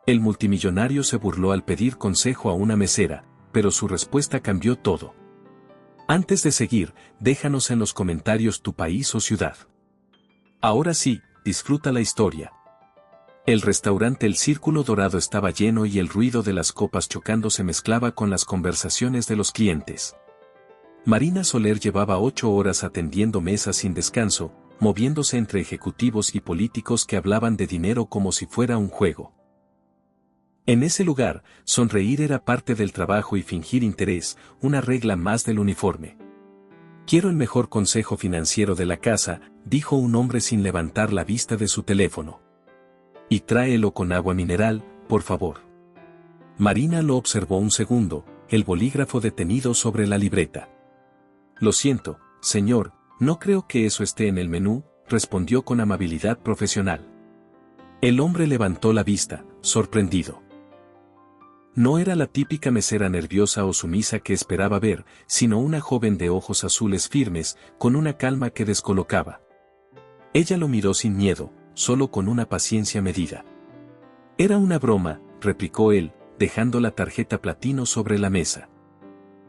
El multimillonario se burló al pedir consejo a una mesera, pero su respuesta cambió todo. Antes de seguir, déjanos en los comentarios tu país o ciudad. Ahora sí, disfruta la historia. El restaurante El Círculo Dorado estaba lleno y el ruido de las copas chocando se mezclaba con las conversaciones de los clientes. Marina Soler llevaba 8 horas atendiendo mesas sin descanso, moviéndose entre ejecutivos y políticos que hablaban de dinero como si fuera un juego. En ese lugar, sonreír era parte del trabajo y fingir interés, una regla más del uniforme. «Quiero el mejor consejo financiero de la casa», dijo un hombre sin levantar la vista de su teléfono. «Y tráelo con agua mineral, por favor». Marina lo observó un segundo, el bolígrafo detenido sobre la libreta. «Lo siento, señor, no creo que eso esté en el menú», respondió con amabilidad profesional. El hombre levantó la vista, sorprendido. No era la típica mesera nerviosa o sumisa que esperaba ver, sino una joven de ojos azules firmes, con una calma que descolocaba. Ella lo miró sin miedo, solo con una paciencia medida. «Era una broma», replicó él, dejando la tarjeta platino sobre la mesa.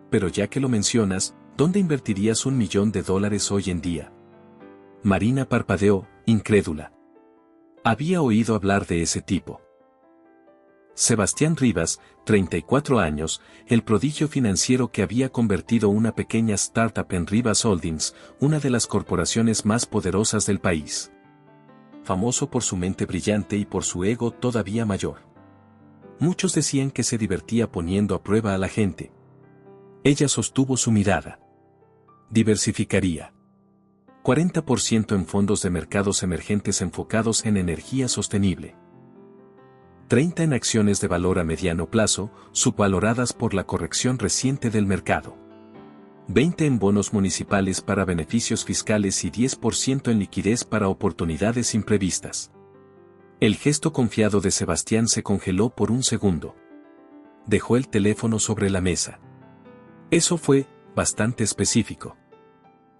«Pero ya que lo mencionas, ¿dónde invertirías $1 millón hoy en día?» Marina parpadeó, incrédula. Había oído hablar de ese tipo. Sebastián Rivas, 34 años, el prodigio financiero que había convertido una pequeña startup en Rivas Holdings, una de las corporaciones más poderosas del país. Famoso por su mente brillante y por su ego todavía mayor. Muchos decían que se divertía poniendo a prueba a la gente. Ella sostuvo su mirada. Diversificaría. 40% en fondos de mercados emergentes enfocados en energía sostenible. 30% en acciones de valor a mediano plazo, subvaloradas por la corrección reciente del mercado. 20% en bonos municipales para beneficios fiscales y 10% en liquidez para oportunidades imprevistas. El gesto confiado de Sebastián se congeló por un segundo. Dejó el teléfono sobre la mesa. Eso fue bastante específico.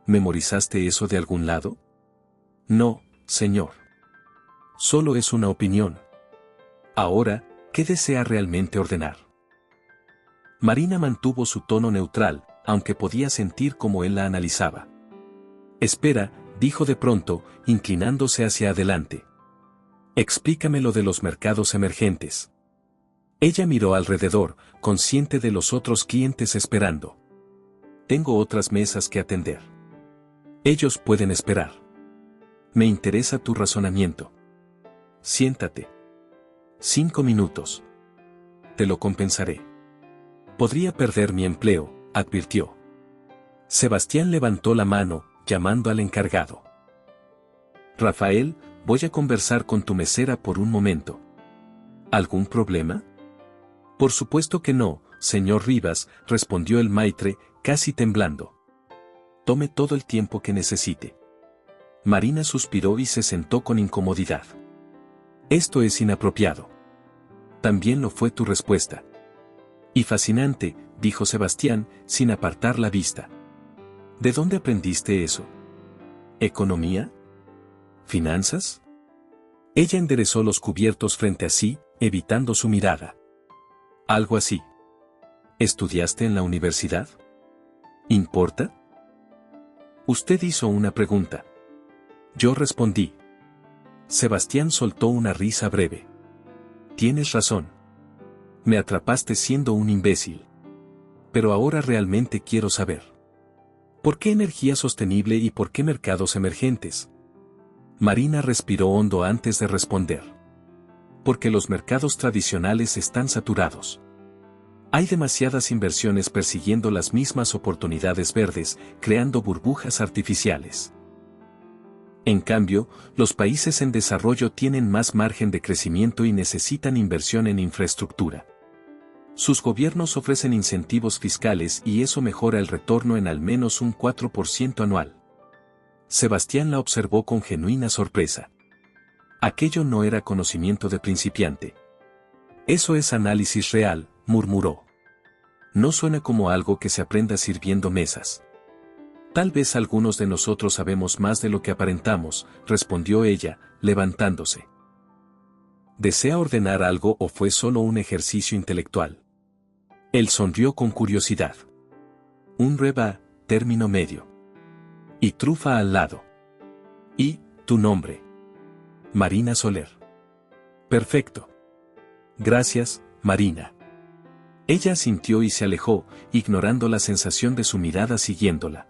¿Memorizaste eso de algún lado? No, señor. Solo es una opinión. Ahora, ¿qué desea realmente ordenar? Marina mantuvo su tono neutral, aunque podía sentir cómo él la analizaba. Espera, dijo de pronto, inclinándose hacia adelante. Explícame lo de los mercados emergentes. Ella miró alrededor, consciente de los otros clientes esperando. Tengo otras mesas que atender. Ellos pueden esperar. Me interesa tu razonamiento. Siéntate. 5 minutos. Te lo compensaré. Podría perder mi empleo, advirtió. Sebastián levantó la mano, llamando al encargado. Rafael, voy a conversar con tu mesera por un momento. ¿Algún problema? Por supuesto que no, señor Rivas, respondió el maitre, casi temblando. Tome todo el tiempo que necesite. Marina suspiró y se sentó con incomodidad. Esto es inapropiado. También lo fue tu respuesta. Y fascinante, dijo Sebastián, sin apartar la vista. ¿De dónde aprendiste eso? ¿Economía? ¿Finanzas? Ella enderezó los cubiertos frente a sí, evitando su mirada. Algo así. ¿Estudiaste en la universidad? ¿Importa? Usted hizo una pregunta. Yo respondí. Sebastián soltó una risa breve. Tienes razón. Me atrapaste siendo un imbécil. Pero ahora realmente quiero saber. ¿Por qué energía sostenible y por qué mercados emergentes? Marina respiró hondo antes de responder. Porque los mercados tradicionales están saturados. Hay demasiadas inversiones persiguiendo las mismas oportunidades verdes, creando burbujas artificiales. En cambio, los países en desarrollo tienen más margen de crecimiento y necesitan inversión en infraestructura. Sus gobiernos ofrecen incentivos fiscales y eso mejora el retorno en al menos un 4% anual. Sebastián la observó con genuina sorpresa. Aquello no era conocimiento de principiante. Eso es análisis real, murmuró. No suena como algo que se aprenda sirviendo mesas. Tal vez algunos de nosotros sabemos más de lo que aparentamos, respondió ella, levantándose. ¿Desea ordenar algo o fue solo un ejercicio intelectual? Él sonrió con curiosidad. Un reba, término medio. Y trufa al lado. ¿Y tu nombre? Marina Soler. Perfecto. Gracias, Marina. Ella asintió y se alejó, ignorando la sensación de su mirada siguiéndola.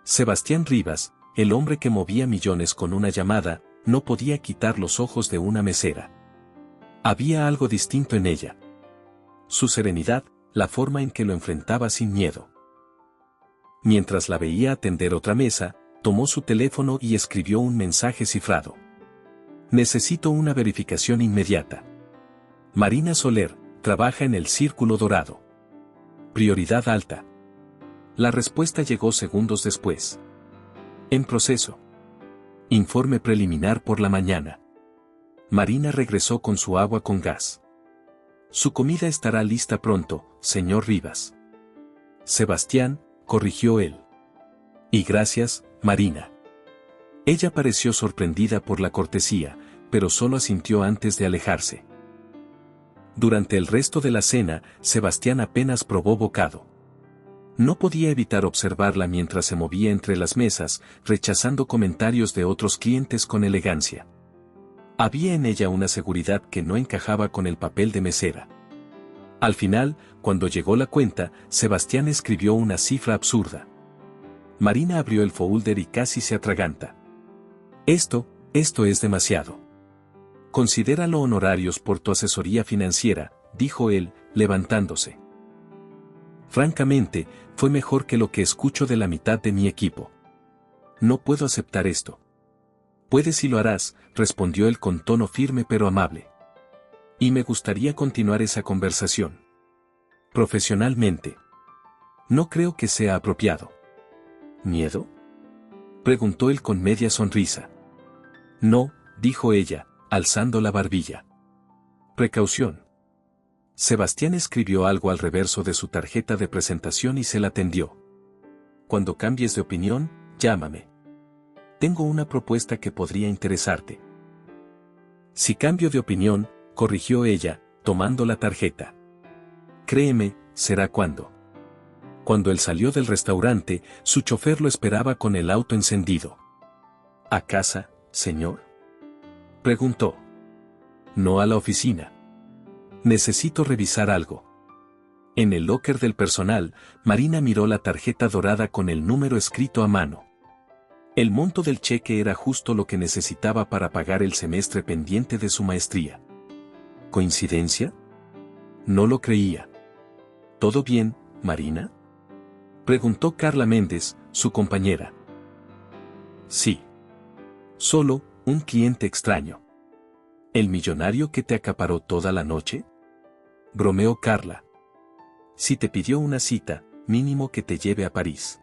Sebastián Rivas, el hombre que movía millones con una llamada, no podía quitar los ojos de una mesera. Había algo distinto en ella. Su serenidad, la forma en que lo enfrentaba sin miedo. Mientras la veía atender otra mesa, tomó su teléfono y escribió un mensaje cifrado. Necesito una verificación inmediata. Marina Soler, trabaja en el Círculo Dorado. Prioridad alta. La respuesta llegó segundos después. En proceso. Informe preliminar por la mañana. Marina regresó con su agua con gas. Su comida estará lista pronto, señor Rivas. Sebastián, corrigió él. Y gracias, Marina. Ella pareció sorprendida por la cortesía, pero solo asintió antes de alejarse. Durante el resto de la cena, Sebastián apenas probó bocado. No podía evitar observarla mientras se movía entre las mesas, rechazando comentarios de otros clientes con elegancia. Había en ella una seguridad que no encajaba con el papel de mesera. Al final, cuando llegó la cuenta, Sebastián escribió una cifra absurda. Marina abrió el folder y casi se atraganta. Esto es demasiado. Considéralo honorarios por tu asesoría financiera, dijo él, levantándose. Francamente, fue mejor que lo que escucho de la mitad de mi equipo. No puedo aceptar esto. Puedes y lo harás, respondió él con tono firme pero amable. Y me gustaría continuar esa conversación. Profesionalmente. No creo que sea apropiado. ¿Miedo? Preguntó él con media sonrisa. No, dijo ella, alzando la barbilla. Precaución. Sebastián escribió algo al reverso de su tarjeta de presentación y se la tendió. Cuando cambies de opinión, llámame. Tengo una propuesta que podría interesarte. Si cambio de opinión, corrigió ella, tomando la tarjeta. Créeme, será cuando. Cuando él salió del restaurante, su chofer lo esperaba con el auto encendido. ¿A casa, señor?, preguntó. No a la oficina. Necesito revisar algo. En el locker del personal, Marina miró la tarjeta dorada con el número escrito a mano. El monto del cheque era justo lo que necesitaba para pagar el semestre pendiente de su maestría. ¿Coincidencia? No lo creía. ¿Todo bien, Marina?, preguntó Carla Méndez, su compañera. Sí. Solo, un cliente extraño. ¿El millonario que te acaparó toda la noche?, bromeó Carla. Si te pidió una cita, mínimo que te lleve a París.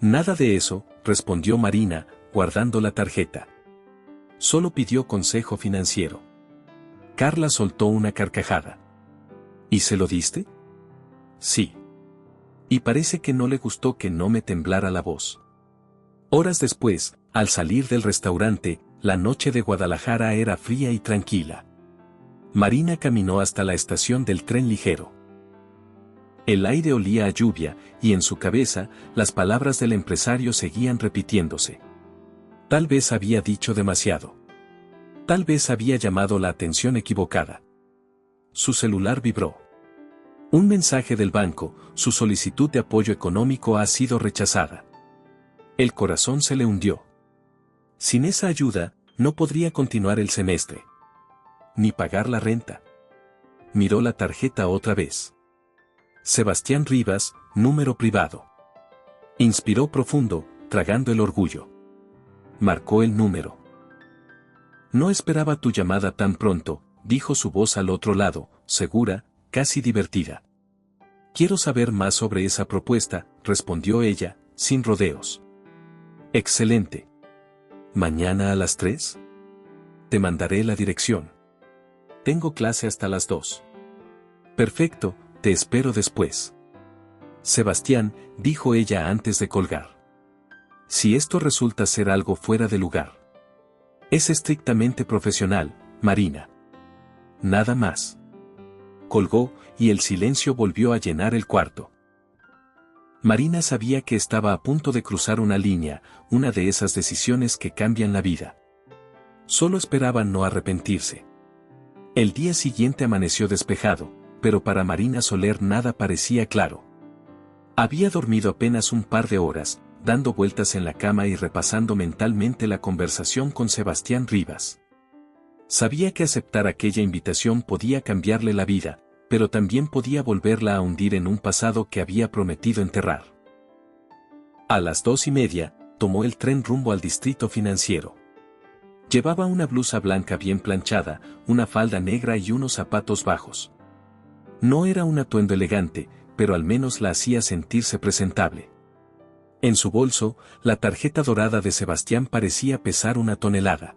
Nada de eso, respondió Marina, guardando la tarjeta. Solo pidió consejo financiero. Carla soltó una carcajada. ¿Y se lo diste? Sí. Y parece que no le gustó que no me temblara la voz. Horas después, al salir del restaurante, la noche de Guadalajara era fría y tranquila. Marina caminó hasta la estación del tren ligero. El aire olía a lluvia, y en su cabeza, las palabras del empresario seguían repitiéndose. Tal vez había dicho demasiado. Tal vez había llamado la atención equivocada. Su celular vibró. Un mensaje del banco, su solicitud de apoyo económico ha sido rechazada. El corazón se le hundió. Sin esa ayuda, no podría continuar el semestre. Ni pagar la renta. Miró la tarjeta otra vez. Sebastián Rivas, número privado. Inspiró profundo, tragando el orgullo. Marcó el número. No esperaba tu llamada tan pronto, dijo su voz al otro lado, segura, casi divertida. Quiero saber más sobre esa propuesta, respondió ella, sin rodeos. Excelente. ¿Mañana a las 3? Te mandaré la dirección. Tengo clase hasta las 2. Perfecto, te espero después. Sebastián, dijo ella antes de colgar. Si esto resulta ser algo fuera de lugar. Es estrictamente profesional, Marina. Nada más. Colgó, y el silencio volvió a llenar el cuarto. Marina sabía que estaba a punto de cruzar una línea, una de esas decisiones que cambian la vida. Solo esperaba no arrepentirse. El día siguiente amaneció despejado, pero para Marina Soler nada parecía claro. Había dormido apenas un par de horas, dando vueltas en la cama y repasando mentalmente la conversación con Sebastián Rivas. Sabía que aceptar aquella invitación podía cambiarle la vida, pero también podía volverla a hundir en un pasado que había prometido enterrar. A las 2:30, tomó el tren rumbo al distrito financiero. Llevaba una blusa blanca bien planchada, una falda negra y unos zapatos bajos. No era un atuendo elegante, pero al menos la hacía sentirse presentable. En su bolso, la tarjeta dorada de Sebastián parecía pesar 1 tonelada.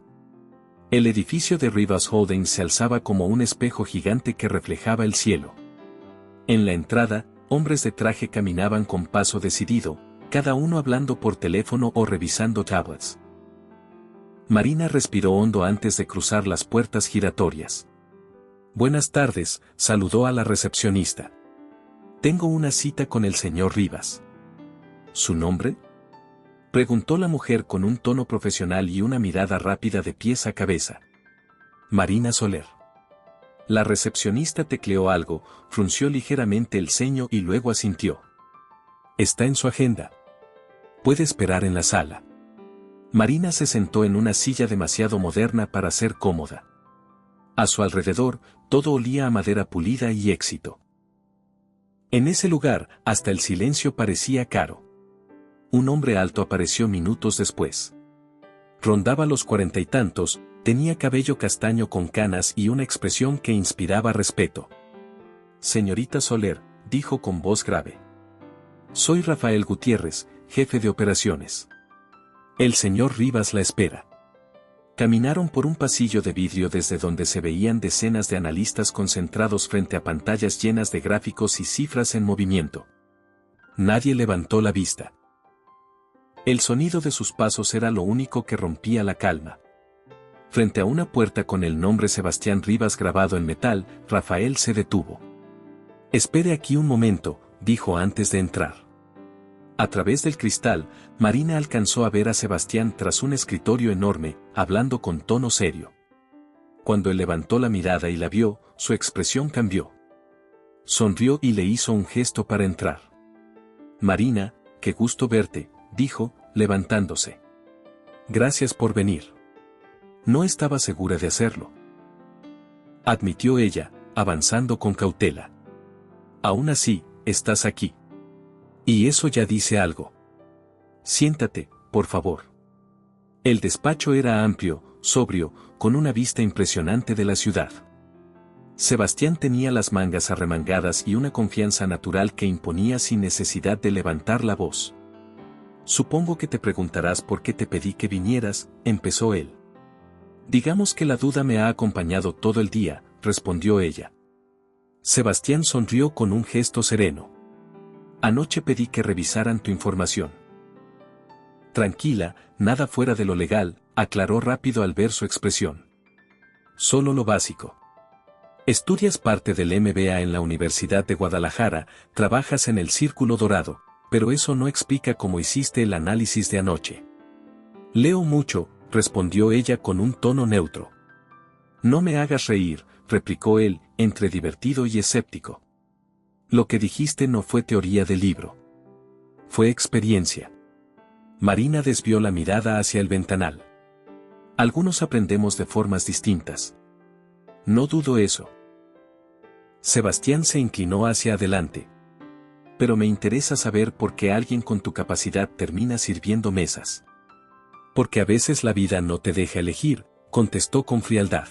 El edificio de Rivas Holdings se alzaba como un espejo gigante que reflejaba el cielo. En la entrada, hombres de traje caminaban con paso decidido, cada uno hablando por teléfono o revisando tablets. Marina respiró hondo antes de cruzar las puertas giratorias. Buenas tardes, saludó a la recepcionista. Tengo una cita con el señor Rivas. ¿Su nombre?, preguntó la mujer con un tono profesional y una mirada rápida de pies a cabeza. Marina Soler. La recepcionista tecleó algo, frunció ligeramente el ceño y luego asintió. Está en su agenda. Puede esperar en la sala. Marina se sentó en una silla demasiado moderna para ser cómoda. A su alrededor, todo olía a madera pulida y éxito. En ese lugar, hasta el silencio parecía caro. Un hombre alto apareció minutos después. Rondaba los 40 y tantos, tenía cabello castaño con canas y una expresión que inspiraba respeto. Señorita Soler, dijo con voz grave. Soy Rafael Gutiérrez, jefe de operaciones. El señor Rivas la espera. Caminaron por un pasillo de vidrio desde donde se veían decenas de analistas concentrados frente a pantallas llenas de gráficos y cifras en movimiento. Nadie levantó la vista. El sonido de sus pasos era lo único que rompía la calma. Frente a una puerta con el nombre Sebastián Rivas grabado en metal, Rafael se detuvo. Espere aquí un momento, dijo antes de entrar. A través del cristal, Marina alcanzó a ver a Sebastián tras un escritorio enorme, hablando con tono serio. Cuando él levantó la mirada y la vio, su expresión cambió. Sonrió y le hizo un gesto para entrar. Marina, qué gusto verte, dijo, levantándose. Gracias por venir. No estaba segura de hacerlo, admitió ella, avanzando con cautela. Aún así, estás aquí. Y eso ya dice algo. Siéntate, por favor. El despacho era amplio, sobrio, con una vista impresionante de la ciudad. Sebastián tenía las mangas arremangadas y una confianza natural que imponía sin necesidad de levantar la voz. Supongo que te preguntarás por qué te pedí que vinieras, empezó él. Digamos que la duda me ha acompañado todo el día, respondió ella. Sebastián sonrió con un gesto sereno. Anoche pedí que revisaran tu información. Tranquila, nada fuera de lo legal, aclaró rápido al ver su expresión. Solo lo básico. Estudias parte del MBA en la Universidad de Guadalajara, trabajas en el Círculo Dorado, pero eso no explica cómo hiciste el análisis de anoche. Leo mucho, respondió ella con un tono neutro. No me hagas reír, replicó él, entre divertido y escéptico. Lo que dijiste no fue teoría del libro. Fue experiencia. Marina desvió la mirada hacia el ventanal. Algunos aprendemos de formas distintas. No dudo eso. Sebastián se inclinó hacia adelante. Pero me interesa saber por qué alguien con tu capacidad termina sirviendo mesas. Porque a veces la vida no te deja elegir, contestó con frialdad.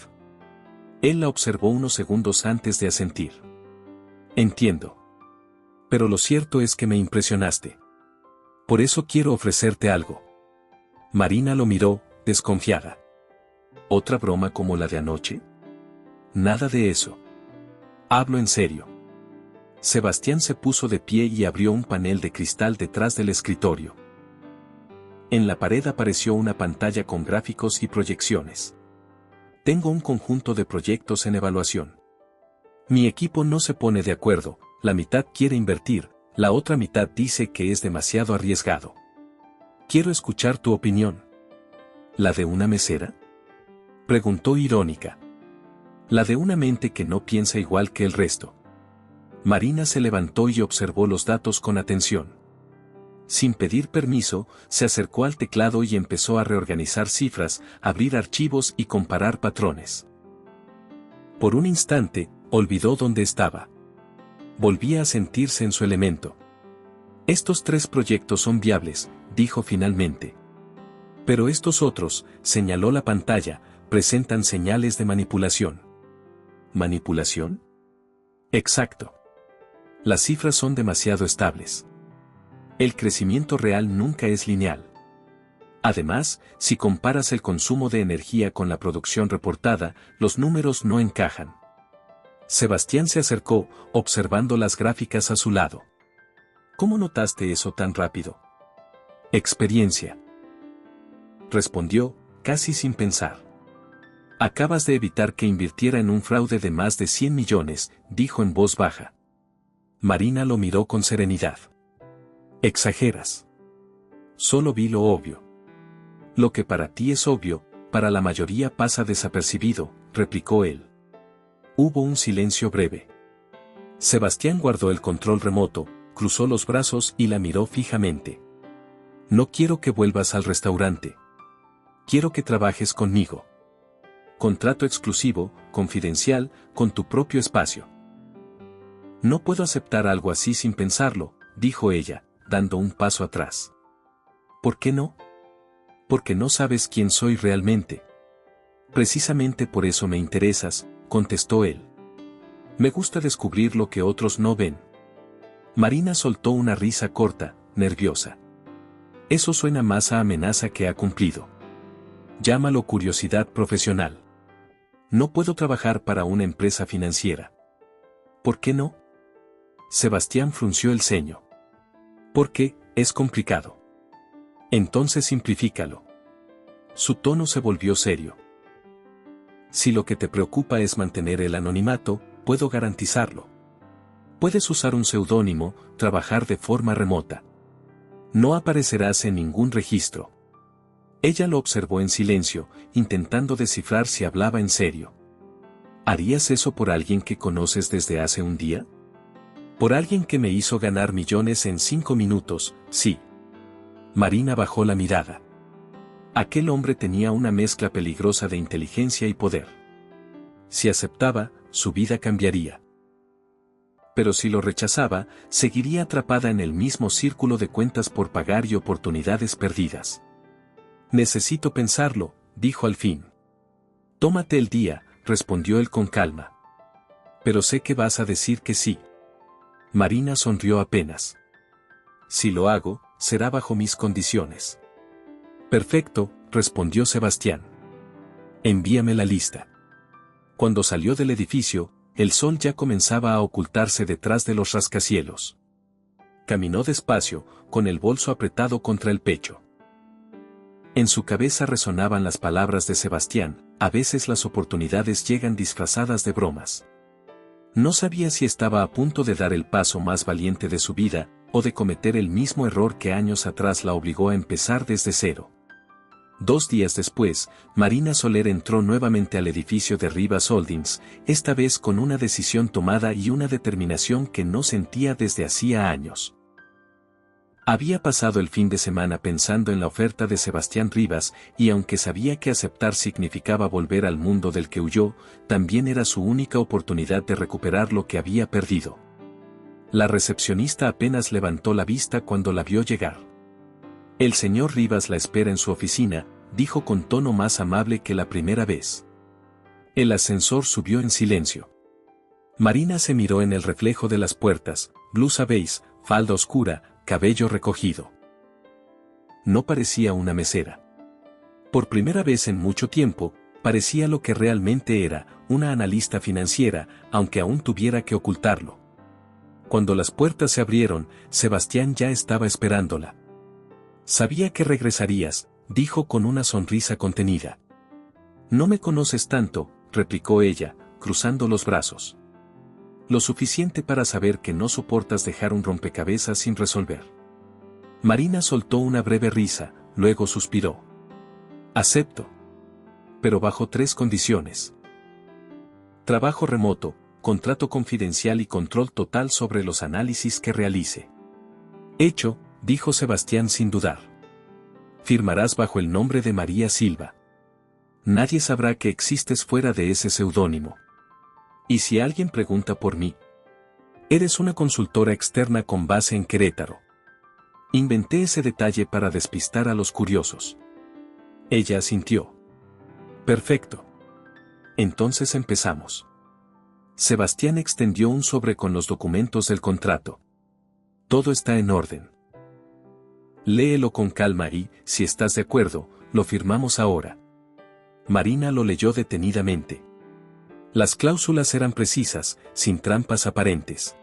Él la observó unos segundos antes de asentir. Entiendo. Pero lo cierto es que me impresionaste. Por eso quiero ofrecerte algo. Marina lo miró, desconfiada. ¿Otra broma como la de anoche? Nada de eso. Hablo en serio. Sebastián se puso de pie y abrió un panel de cristal detrás del escritorio. En la pared apareció una pantalla con gráficos y proyecciones. Tengo un conjunto de proyectos en evaluación. Mi equipo no se pone de acuerdo, la mitad quiere invertir, la otra mitad dice que es demasiado arriesgado. Quiero escuchar tu opinión. ¿La de una mesera?, preguntó irónica. La de una mente que no piensa igual que el resto. Marina se levantó y observó los datos con atención. Sin pedir permiso, se acercó al teclado y empezó a reorganizar cifras, abrir archivos y comparar patrones. Por un instante, olvidó dónde estaba. Volvía a sentirse en su elemento. Estos 3 proyectos son viables, dijo finalmente. Pero estos otros, señaló la pantalla, presentan señales de manipulación. ¿Manipulación? Exacto. Las cifras son demasiado estables. El crecimiento real nunca es lineal. Además, si comparas el consumo de energía con la producción reportada, los números no encajan. Sebastián se acercó, observando las gráficas a su lado. ¿Cómo notaste eso tan rápido? Experiencia. Respondió, casi sin pensar. Acabas de evitar que invirtiera en un fraude de más de 100 millones, dijo en voz baja. Marina lo miró con serenidad. Exageras. Solo vi lo obvio. Lo que para ti es obvio, para la mayoría pasa desapercibido, replicó él. Hubo un silencio breve. Sebastián guardó el control remoto, cruzó los brazos y la miró fijamente. No quiero que vuelvas al restaurante. Quiero que trabajes conmigo. Contrato exclusivo, confidencial, con tu propio espacio. No puedo aceptar algo así sin pensarlo, dijo ella, dando un paso atrás. ¿Por qué no? Porque no sabes quién soy realmente. Precisamente por eso me interesas, contestó él. Me gusta descubrir lo que otros no ven. Marina soltó una risa corta, nerviosa. Eso suena más a amenaza que a cumplido. Llámalo curiosidad profesional. No puedo trabajar para una empresa financiera. ¿Por qué no? Sebastián frunció el ceño. Porque, es complicado. Entonces simplifícalo. Su tono se volvió serio. Si lo que te preocupa es mantener el anonimato, puedo garantizarlo. Puedes usar un seudónimo, trabajar de forma remota. No aparecerás en ningún registro. Ella lo observó en silencio, intentando descifrar si hablaba en serio. ¿Harías eso por alguien que conoces desde hace un día? Por alguien que me hizo ganar millones en 5 minutos, sí. Marina bajó la mirada. Aquel hombre tenía una mezcla peligrosa de inteligencia y poder. Si aceptaba, su vida cambiaría. Pero si lo rechazaba, seguiría atrapada en el mismo círculo de cuentas por pagar y oportunidades perdidas. Necesito pensarlo, dijo al fin. Tómate el día, respondió él con calma. Pero sé que vas a decir que sí. Marina sonrió apenas. Si lo hago, será bajo mis condiciones. Perfecto, respondió Sebastián. Envíame la lista. Cuando salió del edificio, el sol ya comenzaba a ocultarse detrás de los rascacielos. Caminó despacio, con el bolso apretado contra el pecho. En su cabeza resonaban las palabras de Sebastián, a veces las oportunidades llegan disfrazadas de bromas. No sabía si estaba a punto de dar el paso más valiente de su vida, o de cometer el mismo error que años atrás la obligó a empezar desde cero. 2 días después, Marina Soler entró nuevamente al edificio de Rivas Holdings, esta vez con una decisión tomada y una determinación que no sentía desde hacía años. Había pasado el fin de semana pensando en la oferta de Sebastián Rivas, y aunque sabía que aceptar significaba volver al mundo del que huyó, también era su única oportunidad de recuperar lo que había perdido. La recepcionista apenas levantó la vista cuando la vio llegar. El señor Rivas la espera en su oficina, dijo con tono más amable que la primera vez. El ascensor subió en silencio. Marina se miró en el reflejo de las puertas, blusa beige, falda oscura, cabello recogido. No parecía una mesera. Por primera vez en mucho tiempo, parecía lo que realmente era, una analista financiera, aunque aún tuviera que ocultarlo. Cuando las puertas se abrieron, Sebastián ya estaba esperándola. Sabía que regresarías, dijo con una sonrisa contenida. No me conoces tanto, replicó ella, cruzando los brazos. Lo suficiente para saber que no soportas dejar un rompecabezas sin resolver. Marina soltó una breve risa, luego suspiró. Acepto. Pero bajo 3 condiciones. Trabajo remoto, contrato confidencial y control total sobre los análisis que realice. Hecho, dijo Sebastián sin dudar. Firmarás bajo el nombre de María Silva. Nadie sabrá que existes fuera de ese seudónimo. ¿Y si alguien pregunta por mí? Eres una consultora externa con base en Querétaro. Inventé ese detalle para despistar a los curiosos. Ella asintió. Perfecto. Entonces empezamos. Sebastián extendió un sobre con los documentos del contrato. Todo está en orden. Léelo con calma y, si estás de acuerdo, lo firmamos ahora. Marina lo leyó detenidamente. Las cláusulas eran precisas, sin trampas aparentes.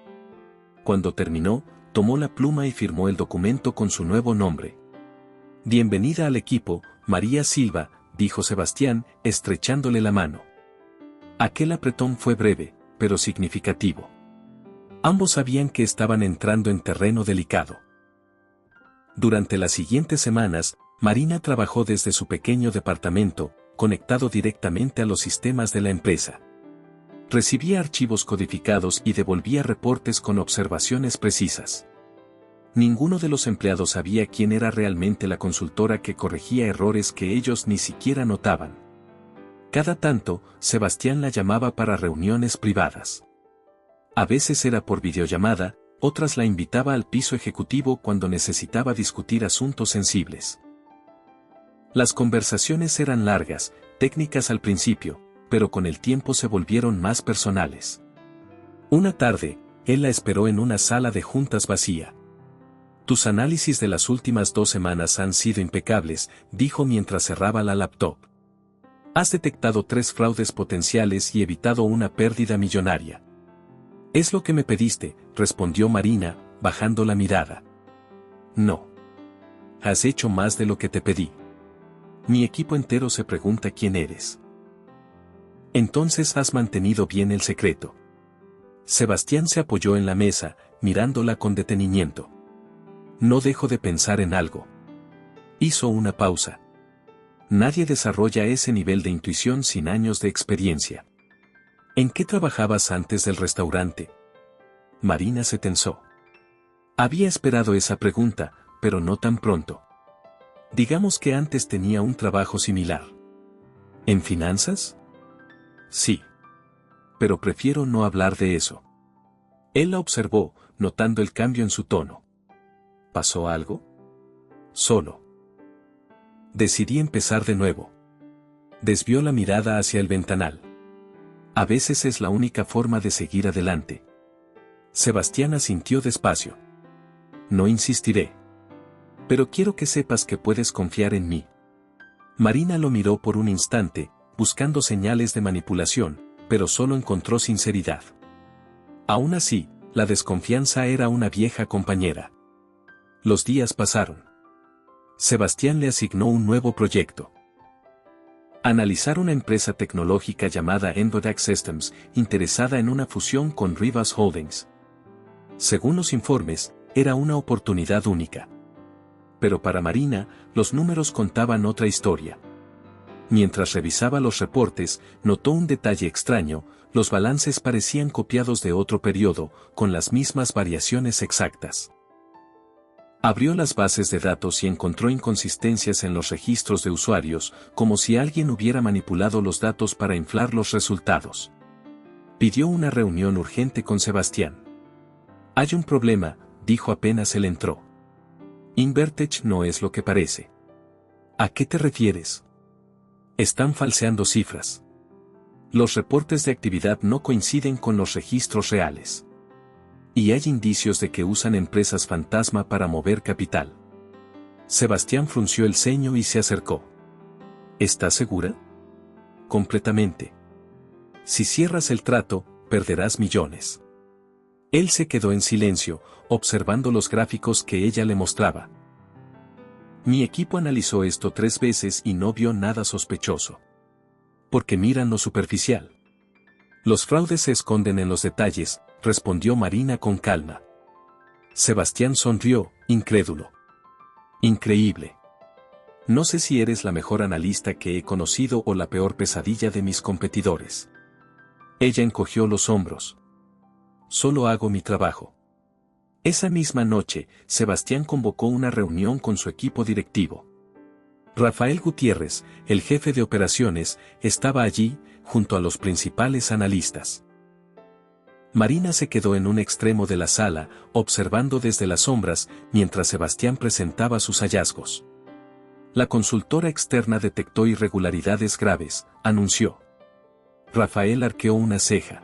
Cuando terminó, tomó la pluma y firmó el documento con su nuevo nombre. Bienvenida al equipo, María Silva, dijo Sebastián, estrechándole la mano. Aquel apretón fue breve, pero significativo. Ambos sabían que estaban entrando en terreno delicado. Durante las siguientes semanas, Marina trabajó desde su pequeño departamento, conectado directamente a los sistemas de la empresa. Recibía archivos codificados y devolvía reportes con observaciones precisas. Ninguno de los empleados sabía quién era realmente la consultora que corregía errores que ellos ni siquiera notaban. Cada tanto, Sebastián la llamaba para reuniones privadas. A veces era por videollamada, otras la invitaba al piso ejecutivo cuando necesitaba discutir asuntos sensibles. Las conversaciones eran largas, técnicas al principio, pero con el tiempo se volvieron más personales. Una tarde, él la esperó en una sala de juntas vacía. Tus análisis de las últimas 2 semanas han sido impecables, dijo mientras cerraba la laptop. Has detectado 3 fraudes potenciales y evitado una pérdida millonaria. Es lo que me pediste, respondió Marina, bajando la mirada. No. Has hecho más de lo que te pedí. Mi equipo entero se pregunta quién eres. Entonces has mantenido bien el secreto. Sebastián se apoyó en la mesa, mirándola con detenimiento. No dejo de pensar en algo. Hizo una pausa. Nadie desarrolla ese nivel de intuición sin años de experiencia. ¿En qué trabajabas antes del restaurante? Marina se tensó. Había esperado esa pregunta, pero no tan pronto. Digamos que antes tenía un trabajo similar. ¿En finanzas? Sí. Pero prefiero no hablar de eso. Él la observó, notando el cambio en su tono. ¿Pasó algo? Solo. Decidí empezar de nuevo. Desvió la mirada hacia el ventanal. A veces es la única forma de seguir adelante. Sebastián asintió despacio. No insistiré. Pero quiero que sepas que puedes confiar en mí. Marina lo miró por un instante, buscando señales de manipulación, pero solo encontró sinceridad. Aún así, la desconfianza era una vieja compañera. Los días pasaron. Sebastián le asignó un nuevo proyecto. Analizar una empresa tecnológica llamada Envodac Systems, interesada en una fusión con Rivas Holdings. Según los informes, era una oportunidad única. Pero para Marina, los números contaban otra historia. Mientras revisaba los reportes, notó un detalle extraño: los balances parecían copiados de otro periodo, con las mismas variaciones exactas. Abrió las bases de datos y encontró inconsistencias en los registros de usuarios, como si alguien hubiera manipulado los datos para inflar los resultados. Pidió una reunión urgente con Sebastián. Hay un problema, dijo apenas él entró. Invertech no es lo que parece. ¿A qué te refieres? Están falseando cifras. Los reportes de actividad no coinciden con los registros reales. Y hay indicios de que usan empresas fantasma para mover capital. Sebastián frunció el ceño y se acercó. ¿Estás segura? Completamente. Si cierras el trato, perderás millones. Él se quedó en silencio, observando los gráficos que ella le mostraba. Mi equipo analizó esto 3 veces y no vio nada sospechoso. Porque miran lo superficial. Los fraudes se esconden en los detalles, respondió Marina con calma. Sebastián sonrió, incrédulo. Increíble. No sé si eres la mejor analista que he conocido o la peor pesadilla de mis competidores. Ella encogió los hombros. Solo hago mi trabajo. Esa misma noche, Sebastián convocó una reunión con su equipo directivo. Rafael Gutiérrez, el jefe de operaciones, estaba allí, junto a los principales analistas. Marina se quedó en un extremo de la sala, observando desde las sombras, mientras Sebastián presentaba sus hallazgos. La consultora externa detectó irregularidades graves, anunció. Rafael arqueó una ceja.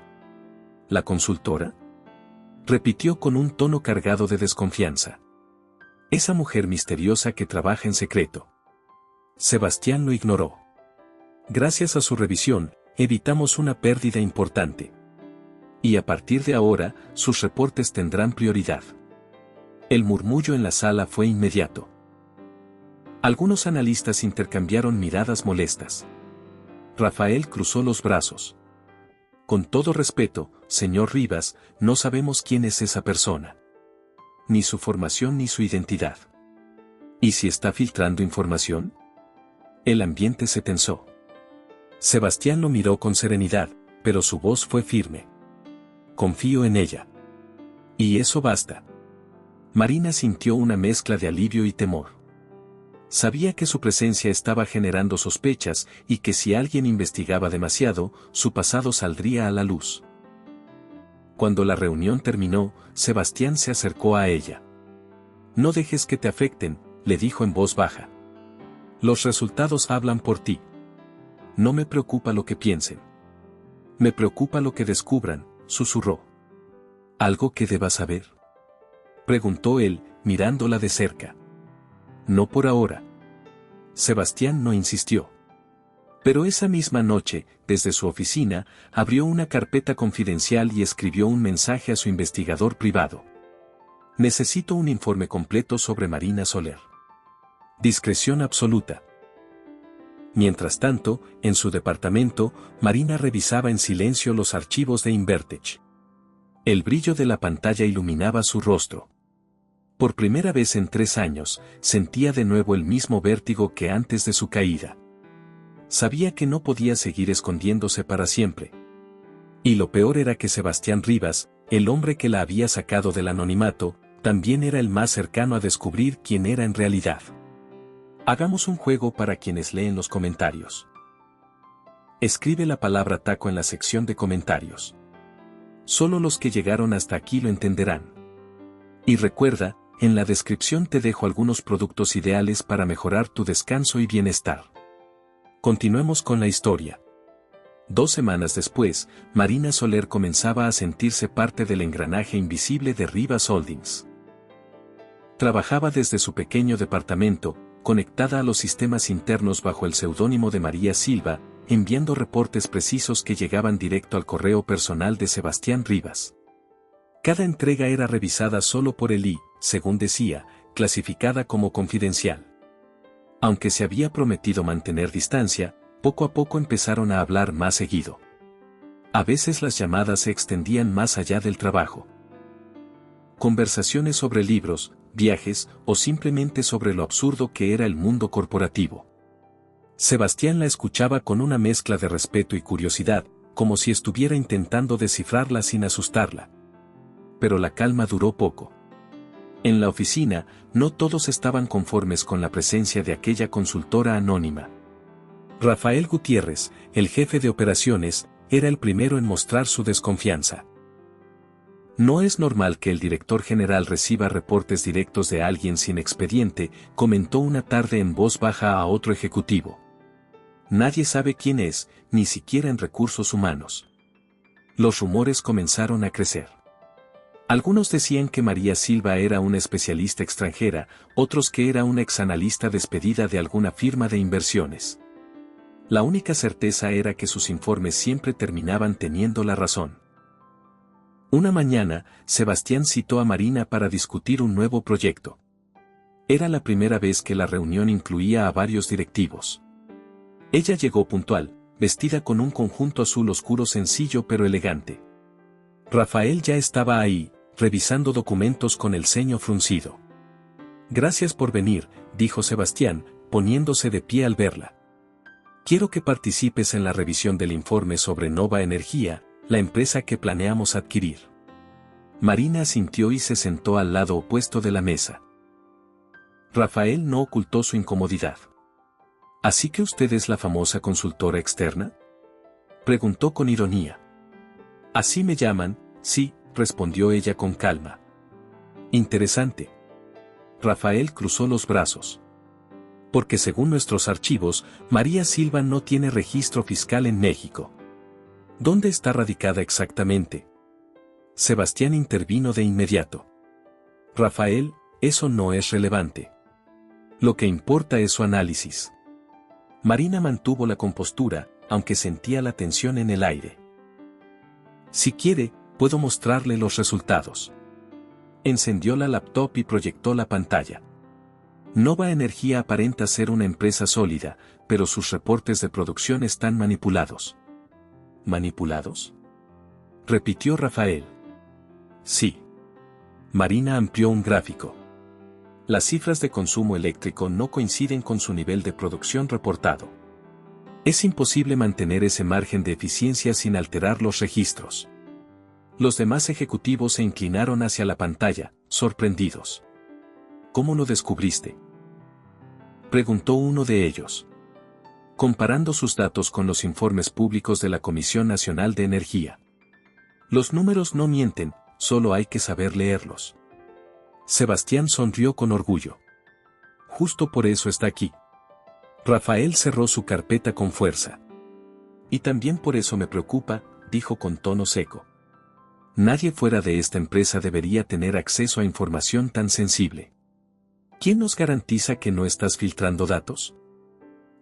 ¿La consultora? Repitió con un tono cargado de desconfianza. Esa mujer misteriosa que trabaja en secreto. Sebastián lo ignoró. Gracias a su revisión, evitamos una pérdida importante. Y a partir de ahora, sus reportes tendrán prioridad. El murmullo en la sala fue inmediato. Algunos analistas intercambiaron miradas molestas. Rafael cruzó los brazos. Con todo respeto, señor Rivas, no sabemos quién es esa persona. Ni su formación ni su identidad. ¿Y si está filtrando información? El ambiente se tensó. Sebastián lo miró con serenidad, pero su voz fue firme. Confío en ella. Y eso basta. Marina sintió una mezcla de alivio y temor. Sabía que su presencia estaba generando sospechas y que si alguien investigaba demasiado, su pasado saldría a la luz. Cuando la reunión terminó, Sebastián se acercó a ella. No dejes que te afecten, le dijo en voz baja. Los resultados hablan por ti. No me preocupa lo que piensen. Me preocupa lo que descubran, susurró. ¿Algo que debas saber? Preguntó él, mirándola de cerca. No por ahora. Sebastián no insistió. Pero esa misma noche, desde su oficina, abrió una carpeta confidencial y escribió un mensaje a su investigador privado. Necesito un informe completo sobre Marina Soler. Discreción absoluta. Mientras tanto, en su departamento, Marina revisaba en silencio los archivos de Invertech. El brillo de la pantalla iluminaba su rostro. Por primera vez en 3 años, sentía de nuevo el mismo vértigo que antes de su caída. Sabía que no podía seguir escondiéndose para siempre. Y lo peor era que Sebastián Rivas, el hombre que la había sacado del anonimato, también era el más cercano a descubrir quién era en realidad. Hagamos un juego para quienes leen los comentarios. Escribe la palabra taco en la sección de comentarios. Solo los que llegaron hasta aquí lo entenderán. Y recuerda, en la descripción te dejo algunos productos ideales para mejorar tu descanso y bienestar. Continuemos con la historia. 2 semanas después, Marina Soler comenzaba a sentirse parte del engranaje invisible de Rivas Holdings. Trabajaba desde su pequeño departamento, conectada a los sistemas internos bajo el seudónimo de María Silva, enviando reportes precisos que llegaban directo al correo personal de Sebastián Rivas. Cada entrega era revisada solo por él y, según decía, clasificada como confidencial. Aunque se había prometido mantener distancia, poco a poco empezaron a hablar más seguido. A veces las llamadas se extendían más allá del trabajo. Conversaciones sobre libros, viajes o simplemente sobre lo absurdo que era el mundo corporativo. Sebastián la escuchaba con una mezcla de respeto y curiosidad, como si estuviera intentando descifrarla sin asustarla. Pero la calma duró poco. En la oficina, no todos estaban conformes con la presencia de aquella consultora anónima. Rafael Gutiérrez, el jefe de operaciones, era el primero en mostrar su desconfianza. No es normal que el director general reciba reportes directos de alguien sin expediente, comentó una tarde en voz baja a otro ejecutivo. Nadie sabe quién es, ni siquiera en recursos humanos. Los rumores comenzaron a crecer. Algunos decían que María Silva era una especialista extranjera, otros que era una exanalista despedida de alguna firma de inversiones. La única certeza era que sus informes siempre terminaban teniendo la razón. Una mañana, Sebastián citó a Marina para discutir un nuevo proyecto. Era la primera vez que la reunión incluía a varios directivos. Ella llegó puntual, vestida con un conjunto azul oscuro sencillo pero elegante. Rafael ya estaba ahí, revisando documentos con el ceño fruncido. Gracias por venir, dijo Sebastián, poniéndose de pie al verla. Quiero que participes en la revisión del informe sobre Nova Energía, la empresa que planeamos adquirir. Marina asintió y se sentó al lado opuesto de la mesa. Rafael no ocultó su incomodidad. ¿Así que usted es la famosa consultora externa?, preguntó con ironía. Así me llaman, sí, respondió ella con calma. Interesante. Rafael cruzó los brazos. Porque según nuestros archivos, María Silva no tiene registro fiscal en México. ¿Dónde está radicada exactamente? Sebastián intervino de inmediato. Rafael, eso no es relevante. Lo que importa es su análisis. Marina mantuvo la compostura, aunque sentía la tensión en el aire. Si quiere, puedo mostrarle los resultados. Encendió la laptop y proyectó la pantalla. Nova Energía aparenta ser una empresa sólida, pero sus reportes de producción están manipulados. ¿Manipulados?, repitió Rafael. Sí. Marina amplió un gráfico. Las cifras de consumo eléctrico no coinciden con su nivel de producción reportado. Es imposible mantener ese margen de eficiencia sin alterar los registros. Los demás ejecutivos se inclinaron hacia la pantalla, sorprendidos. ¿Cómo lo descubriste?, preguntó uno de ellos. Comparando sus datos con los informes públicos de la Comisión Nacional de Energía. Los números no mienten, solo hay que saber leerlos. Sebastián sonrió con orgullo. Justo por eso está aquí. Rafael cerró su carpeta con fuerza. Y también por eso me preocupa, dijo con tono seco. Nadie fuera de esta empresa debería tener acceso a información tan sensible. ¿Quién nos garantiza que no estás filtrando datos?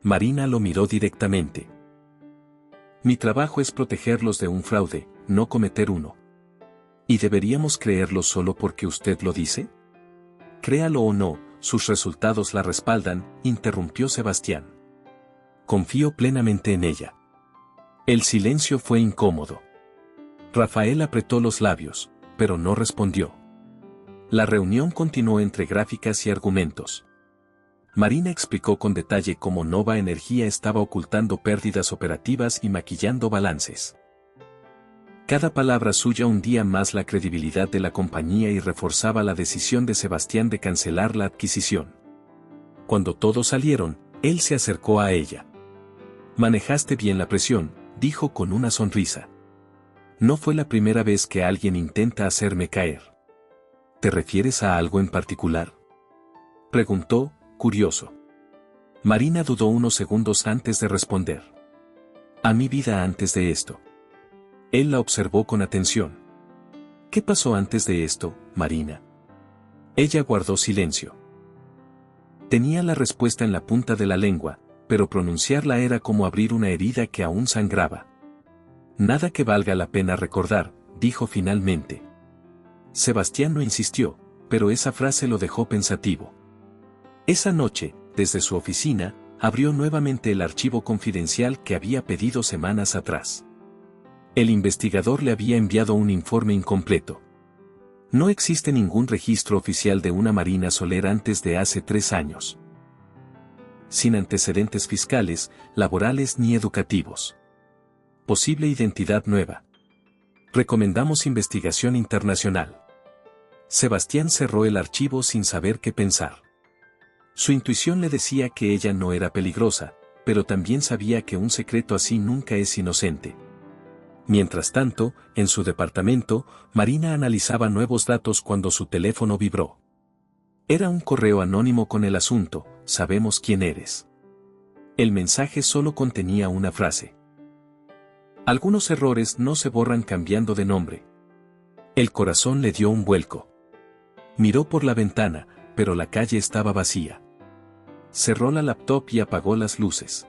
Marina lo miró directamente. Mi trabajo es protegerlos de un fraude, no cometer uno. ¿Y deberíamos creerlo solo porque usted lo dice? Créalo o no, sus resultados la respaldan, interrumpió Sebastián. Confío plenamente en ella. El silencio fue incómodo. Rafael apretó los labios, pero no respondió. La reunión continuó entre gráficas y argumentos. Marina explicó con detalle cómo Nova Energía estaba ocultando pérdidas operativas y maquillando balances. Cada palabra suya hundía más la credibilidad de la compañía y reforzaba la decisión de Sebastián de cancelar la adquisición. Cuando todos salieron, él se acercó a ella. Manejaste bien la presión, dijo con una sonrisa. No fue la primera vez que alguien intenta hacerme caer. ¿Te refieres a algo en particular?, preguntó, curioso. Marina dudó unos segundos antes de responder. A mi vida antes de esto. Él la observó con atención. ¿Qué pasó antes de esto, Marina? Ella guardó silencio. Tenía la respuesta en la punta de la lengua, pero pronunciarla era como abrir una herida que aún sangraba. Nada que valga la pena recordar, dijo finalmente. Sebastián no insistió, pero esa frase lo dejó pensativo. Esa noche, desde su oficina, abrió nuevamente el archivo confidencial que había pedido semanas atrás. El investigador le había enviado un informe incompleto. No existe ningún registro oficial de una Marina Soler antes de hace 3 años. Sin antecedentes fiscales, laborales ni educativos. Posible identidad nueva. Recomendamos investigación internacional. Sebastián cerró el archivo sin saber qué pensar. Su intuición le decía que ella no era peligrosa, pero también sabía que un secreto así nunca es inocente. Mientras tanto, en su departamento, Marina analizaba nuevos datos cuando su teléfono vibró. Era un correo anónimo con el asunto, sabemos quién eres. El mensaje solo contenía una frase. Algunos errores no se borran cambiando de nombre. El corazón le dio un vuelco. Miró por la ventana, pero la calle estaba vacía. Cerró la laptop y apagó las luces.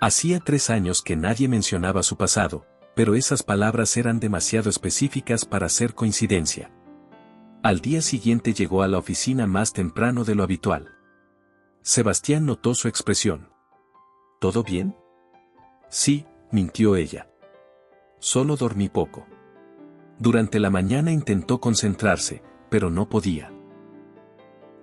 Hacía 3 años que nadie mencionaba su pasado, pero esas palabras eran demasiado específicas para ser coincidencia. Al día siguiente llegó a la oficina más temprano de lo habitual. Sebastián notó su expresión. ¿Todo bien?, Sí, mintió ella. Solo dormí poco. Durante la mañana intentó concentrarse, pero no podía.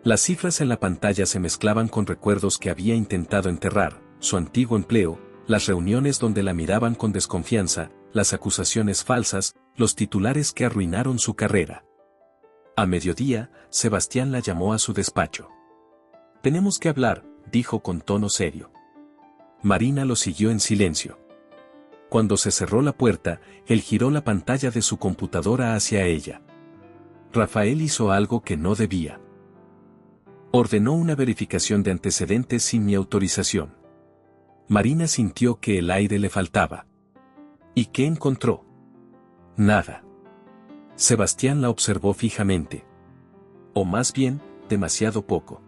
Las cifras en la pantalla se mezclaban con recuerdos que había intentado enterrar, su antiguo empleo, las reuniones donde la miraban con desconfianza, las acusaciones falsas, los titulares que arruinaron su carrera. A mediodía, Sebastián la llamó a su despacho. «Tenemos que hablar», dijo con tono serio. Marina lo siguió en silencio. Cuando se cerró la puerta, él giró la pantalla de su computadora hacia ella. Rafael hizo algo que no debía. Ordenó una verificación de antecedentes sin mi autorización. Marina sintió que el aire le faltaba. ¿Y qué encontró? Nada. Sebastián la observó fijamente. O más bien, demasiado poco.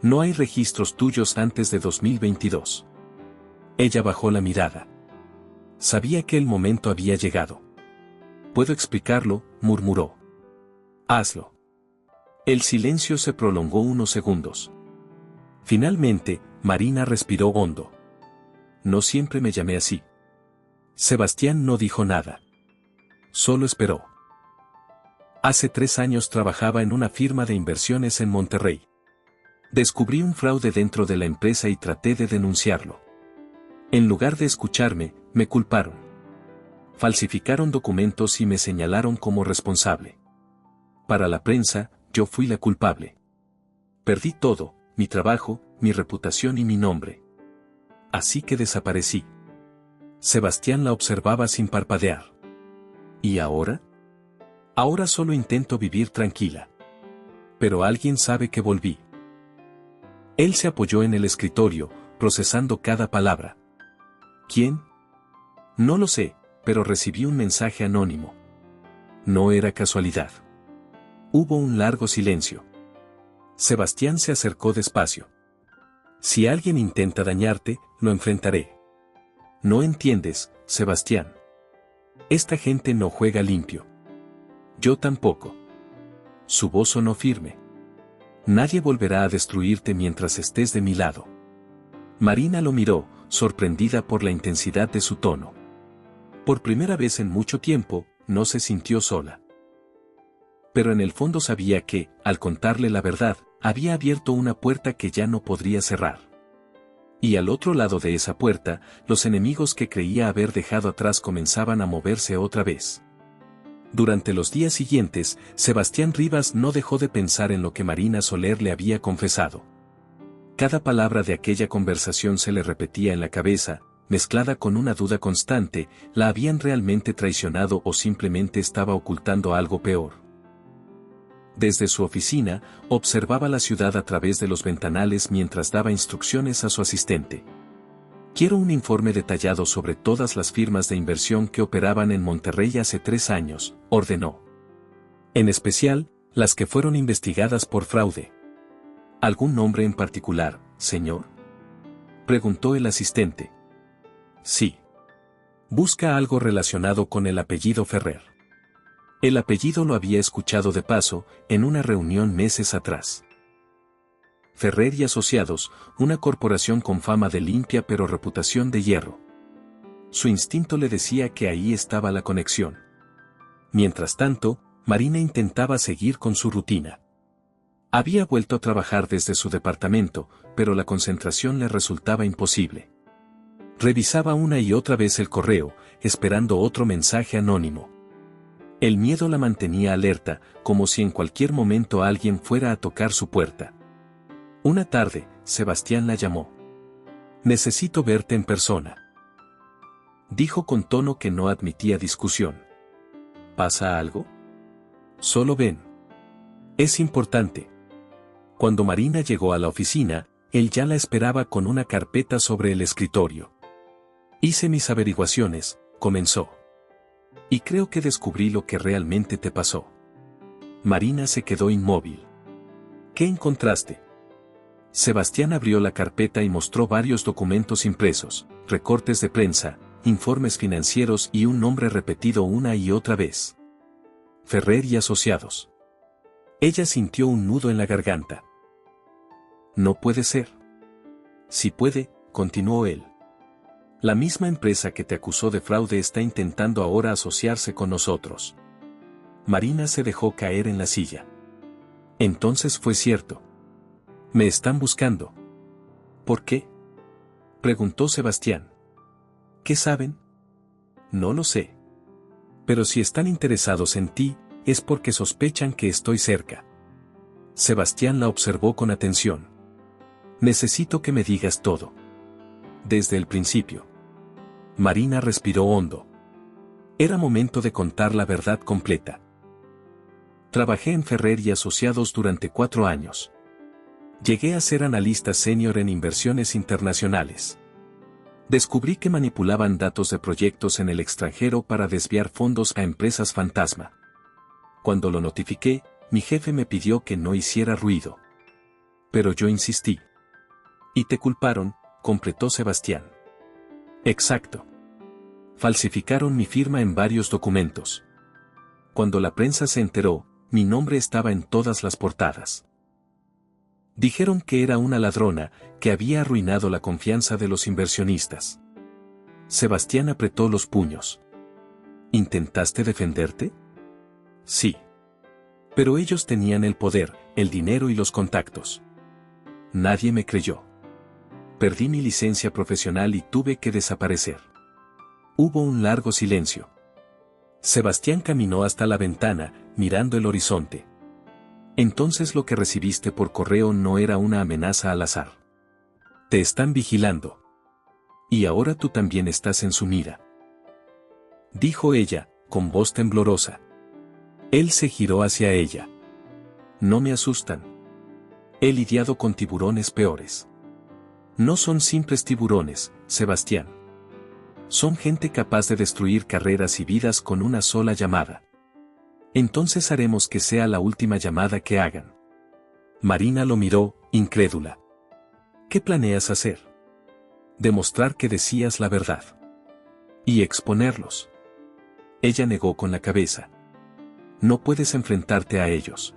No hay registros tuyos antes de 2022. Ella bajó la mirada. Sabía que el momento había llegado. «Puedo explicarlo», murmuró. «Hazlo». El silencio se prolongó unos segundos. Finalmente, Marina respiró hondo. «No siempre me llamé así». Sebastián no dijo nada. Solo esperó. Hace 3 años trabajaba en una firma de inversiones en Monterrey. Descubrí un fraude dentro de la empresa y traté de denunciarlo. En lugar de escucharme, me culparon. Falsificaron documentos y me señalaron como responsable. Para la prensa, yo fui la culpable. Perdí todo, mi trabajo, mi reputación y mi nombre. Así que desaparecí. Sebastián la observaba sin parpadear. ¿Y ahora? Ahora solo intento vivir tranquila. Pero alguien sabe que volví. Él se apoyó en el escritorio, procesando cada palabra. ¿Quién? No lo sé, pero recibí un mensaje anónimo. No era casualidad. Hubo un largo silencio. Sebastián se acercó despacio. Si alguien intenta dañarte, lo enfrentaré. No entiendes, Sebastián. Esta gente no juega limpio. Yo tampoco. Su voz sonó firme. Nadie volverá a destruirte mientras estés de mi lado. Marina lo miró, sorprendida por la intensidad de su tono. Por primera vez en mucho tiempo, no se sintió sola. Pero en el fondo sabía que, al contarle la verdad, había abierto una puerta que ya no podría cerrar. Y al otro lado de esa puerta, los enemigos que creía haber dejado atrás comenzaban a moverse otra vez. Durante los días siguientes, Sebastián Rivas no dejó de pensar en lo que Marina Soler le había confesado. Cada palabra de aquella conversación se le repetía en la cabeza, mezclada con una duda constante: ¿la habían realmente traicionado o simplemente estaba ocultando algo peor? Desde su oficina, observaba la ciudad a través de los ventanales mientras daba instrucciones a su asistente. «Quiero un informe detallado sobre todas las firmas de inversión que operaban en Monterrey hace 3 años», ordenó. «En especial, las que fueron investigadas por fraude». «¿Algún nombre en particular, señor?», preguntó el asistente. «Sí. Busca algo relacionado con el apellido Ferrer». El apellido lo había escuchado de paso, en una reunión meses atrás. Ferrer y Asociados, una corporación con fama de limpia pero reputación de hierro. Su instinto le decía que ahí estaba la conexión. Mientras tanto, Marina intentaba seguir con su rutina. Había vuelto a trabajar desde su departamento, pero la concentración le resultaba imposible. Revisaba una y otra vez el correo, esperando otro mensaje anónimo. El miedo la mantenía alerta, como si en cualquier momento alguien fuera a tocar su puerta. Una tarde, Sebastián la llamó. «Necesito verte en persona», dijo con tono que no admitía discusión. «¿Pasa algo?» «Solo ven. Es importante». Cuando Marina llegó a la oficina, él ya la esperaba con una carpeta sobre el escritorio. «Hice mis averiguaciones», comenzó. «Y creo que descubrí lo que realmente te pasó». Marina se quedó inmóvil. «¿Qué encontraste?» Sebastián abrió la carpeta y mostró varios documentos impresos, recortes de prensa, informes financieros y un nombre repetido una y otra vez. Ferrer y Asociados. Ella sintió un nudo en la garganta. «No puede ser». «Sí puede», continuó él. La misma empresa que te acusó de fraude está intentando ahora asociarse con nosotros. Marina se dejó caer en la silla. Entonces fue cierto. Me están buscando. ¿Por qué? Preguntó Sebastián. ¿Qué saben? No lo sé. Pero si están interesados en ti, es porque sospechan que estoy cerca. Sebastián la observó con atención. Necesito que me digas todo. Desde el principio. Marina respiró hondo. Era momento de contar la verdad completa. Trabajé en Ferrer y Asociados durante 4 años. Llegué a ser analista senior en inversiones internacionales. Descubrí que manipulaban datos de proyectos en el extranjero para desviar fondos a empresas fantasma. Cuando lo notifiqué, mi jefe me pidió que no hiciera ruido. Pero yo insistí. Y te culparon, completó Sebastián. Exacto. Falsificaron mi firma en varios documentos. Cuando la prensa se enteró, mi nombre estaba en todas las portadas. Dijeron que era una ladrona, que había arruinado la confianza de los inversionistas. Sebastián apretó los puños. ¿Intentaste defenderte? Sí. Pero ellos tenían el poder, el dinero y los contactos. Nadie me creyó. Perdí mi licencia profesional y tuve que desaparecer. Hubo un largo silencio. Sebastián caminó hasta la ventana, mirando el horizonte. Entonces lo que recibiste por correo no era una amenaza al azar. Te están vigilando. Y ahora tú también estás en su mira. Dijo ella, con voz temblorosa. Él se giró hacia ella. No me asustan. He lidiado con tiburones peores. No son simples tiburones, Sebastián. Son gente capaz de destruir carreras y vidas con una sola llamada. Entonces haremos que sea la última llamada que hagan. Marina lo miró, incrédula. ¿Qué planeas hacer? Demostrar que decías la verdad. Y exponerlos. Ella negó con la cabeza. No puedes enfrentarte a ellos.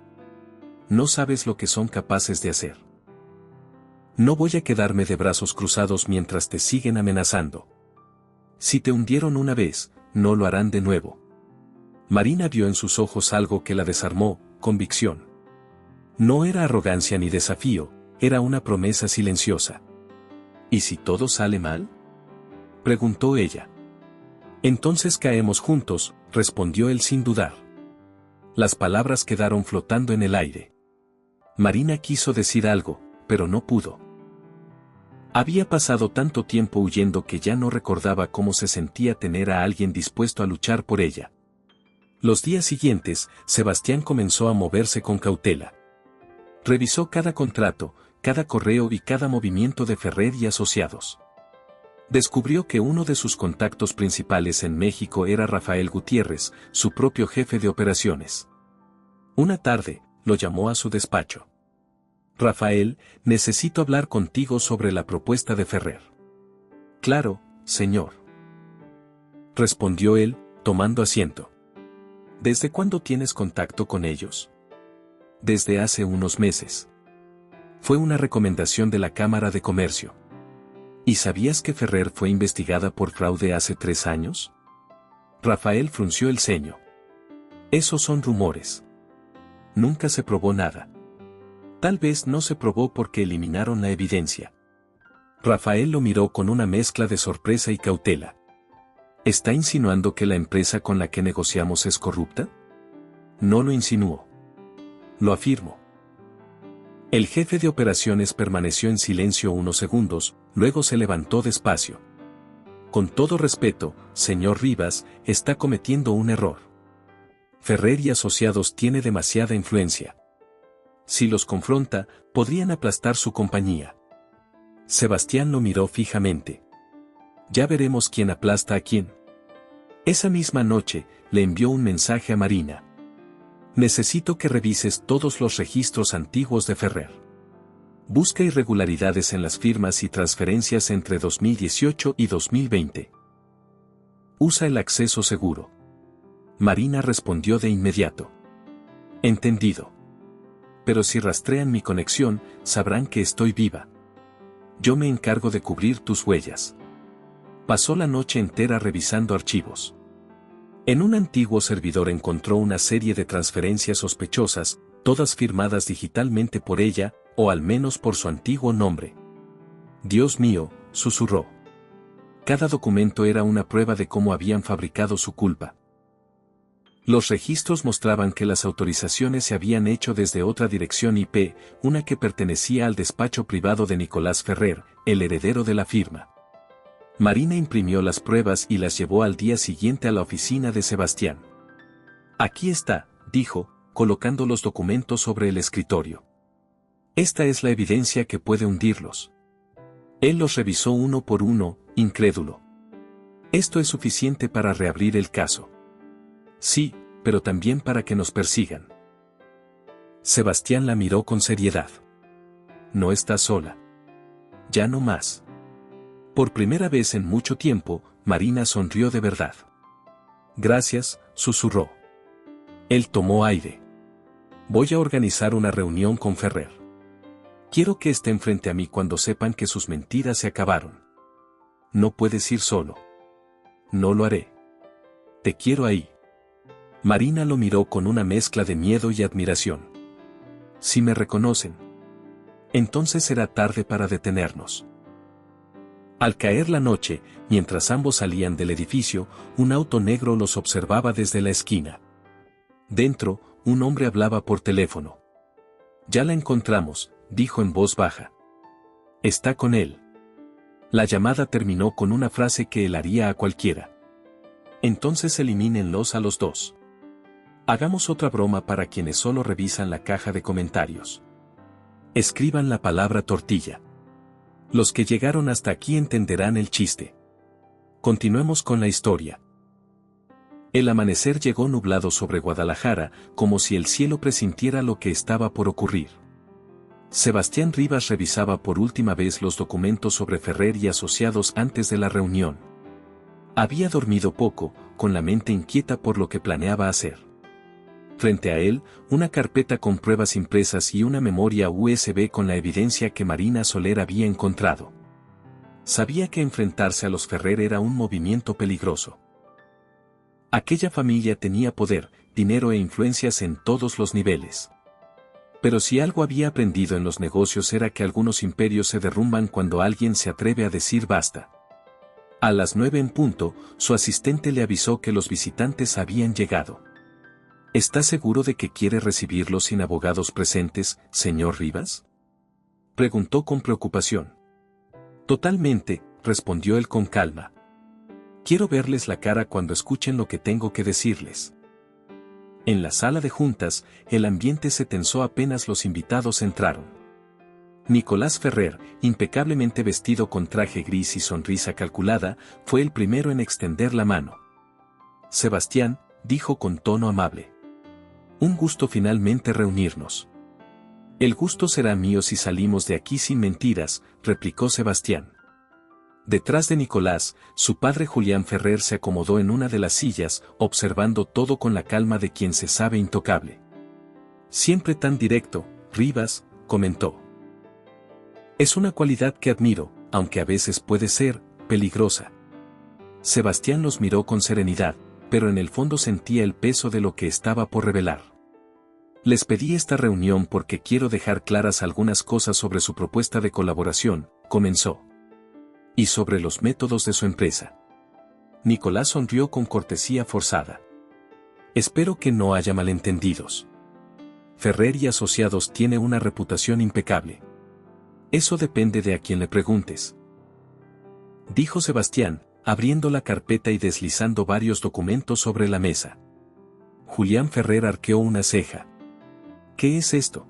No sabes lo que son capaces de hacer. No voy a quedarme de brazos cruzados mientras te siguen amenazando. Si te hundieron una vez, no lo harán de nuevo. Marina vio en sus ojos algo que la desarmó, convicción. No era arrogancia ni desafío, era una promesa silenciosa. ¿Y si todo sale mal? Preguntó ella. Entonces caemos juntos, respondió él sin dudar. Las palabras quedaron flotando en el aire. Marina quiso decir algo, pero no pudo. Había pasado tanto tiempo huyendo que ya no recordaba cómo se sentía tener a alguien dispuesto a luchar por ella. Los días siguientes, Sebastián comenzó a moverse con cautela. Revisó cada contrato, cada correo y cada movimiento de Ferrer y Asociados. Descubrió que uno de sus contactos principales en México era Rafael Gutiérrez, su propio jefe de operaciones. Una tarde, lo llamó a su despacho. Rafael, necesito hablar contigo sobre la propuesta de Ferrer. Claro, señor. Respondió él, tomando asiento. ¿Desde cuándo tienes contacto con ellos? Desde hace unos meses. Fue una recomendación de la Cámara de Comercio. ¿Y sabías que Ferrer fue investigada por fraude hace 3 años? Rafael frunció el ceño. Esos son rumores. Nunca se probó nada. Tal vez no se probó porque eliminaron la evidencia. Rafael lo miró con una mezcla de sorpresa y cautela. ¿Está insinuando que la empresa con la que negociamos es corrupta? No lo insinuó. Lo afirmo. El jefe de operaciones permaneció en silencio unos segundos, luego se levantó despacio. Con todo respeto, señor Rivas, está cometiendo un error. Ferrer y Asociados tiene demasiada influencia. Si los confronta, podrían aplastar su compañía. Sebastián lo miró fijamente. Ya veremos quién aplasta a quién. Esa misma noche, le envió un mensaje a Marina. Necesito que revises todos los registros antiguos de Ferrer. Busca irregularidades en las firmas y transferencias entre 2018 y 2020. Usa el acceso seguro. Marina respondió de inmediato. Entendido. Pero si rastrean mi conexión, sabrán que estoy viva. Yo me encargo de cubrir tus huellas. Pasó la noche entera revisando archivos. En un antiguo servidor encontró una serie de transferencias sospechosas, todas firmadas digitalmente por ella, o al menos por su antiguo nombre. Dios mío, susurró. Cada documento era una prueba de cómo habían fabricado su culpa. Los registros mostraban que las autorizaciones se habían hecho desde otra dirección IP, una que pertenecía al despacho privado de Nicolás Ferrer, el heredero de la firma. Marina imprimió las pruebas y las llevó al día siguiente a la oficina de Sebastián. Aquí está, dijo, colocando los documentos sobre el escritorio. Esta es la evidencia que puede hundirlos. Él los revisó uno por uno, incrédulo. Esto es suficiente para reabrir el caso. Sí, pero también para que nos persigan. Sebastián la miró con seriedad. No estás sola. Ya no más. Por primera vez en mucho tiempo, Marina sonrió de verdad. Gracias, susurró. Él tomó aire. Voy a organizar una reunión con Ferrer. Quiero que estén frente a mí cuando sepan que sus mentiras se acabaron. No puedes ir solo. No lo haré. Te quiero ahí. Marina lo miró con una mezcla de miedo y admiración. Si me reconocen, entonces será tarde para detenernos. Al caer la noche, mientras ambos salían del edificio, un auto negro los observaba desde la esquina. Dentro, un hombre hablaba por teléfono. Ya la encontramos, dijo en voz baja. Está con él. La llamada terminó con una frase que él haría a cualquiera. Entonces elimínenlos a los dos. Hagamos otra broma para quienes solo revisan la caja de comentarios. Escriban la palabra tortilla. Los que llegaron hasta aquí entenderán el chiste. Continuemos con la historia. El amanecer llegó nublado sobre Guadalajara, como si el cielo presintiera lo que estaba por ocurrir. Sebastián Rivas revisaba por última vez los documentos sobre Ferrer y Asociados antes de la reunión. Había dormido poco, con la mente inquieta por lo que planeaba hacer. Frente a él, una carpeta con pruebas impresas y una memoria USB con la evidencia que Marina Soler había encontrado. Sabía que enfrentarse a los Ferrer era un movimiento peligroso. Aquella familia tenía poder, dinero e influencias en todos los niveles. Pero si algo había aprendido en los negocios era que algunos imperios se derrumban cuando alguien se atreve a decir basta. A las 9 en punto, su asistente le avisó que los visitantes habían llegado. ¿Está seguro de que quiere recibirlos sin abogados presentes, señor Rivas? Preguntó con preocupación. Totalmente, respondió él con calma. Quiero verles la cara cuando escuchen lo que tengo que decirles. En la sala de juntas, el ambiente se tensó apenas los invitados entraron. Nicolás Ferrer, impecablemente vestido con traje gris y sonrisa calculada, fue el primero en extender la mano. Sebastián, dijo con tono amable. Un gusto finalmente reunirnos. El gusto será mío si salimos de aquí sin mentiras, replicó Sebastián. Detrás de Nicolás, su padre Julián Ferrer se acomodó en una de las sillas, observando todo con la calma de quien se sabe intocable. Siempre tan directo, Rivas, comentó. Es una cualidad que admiro, aunque a veces puede ser peligrosa. Sebastián los miró con serenidad, pero en el fondo sentía el peso de lo que estaba por revelar. Les pedí esta reunión porque quiero dejar claras algunas cosas sobre su propuesta de colaboración, comenzó. Y sobre los métodos de su empresa. Nicolás sonrió con cortesía forzada. Espero que no haya malentendidos. Ferrer y Asociados tiene una reputación impecable. Eso depende de a quien le preguntes. Dijo Sebastián, abriendo la carpeta y deslizando varios documentos sobre la mesa. Julián Ferrer arqueó una ceja. ¿Qué es esto?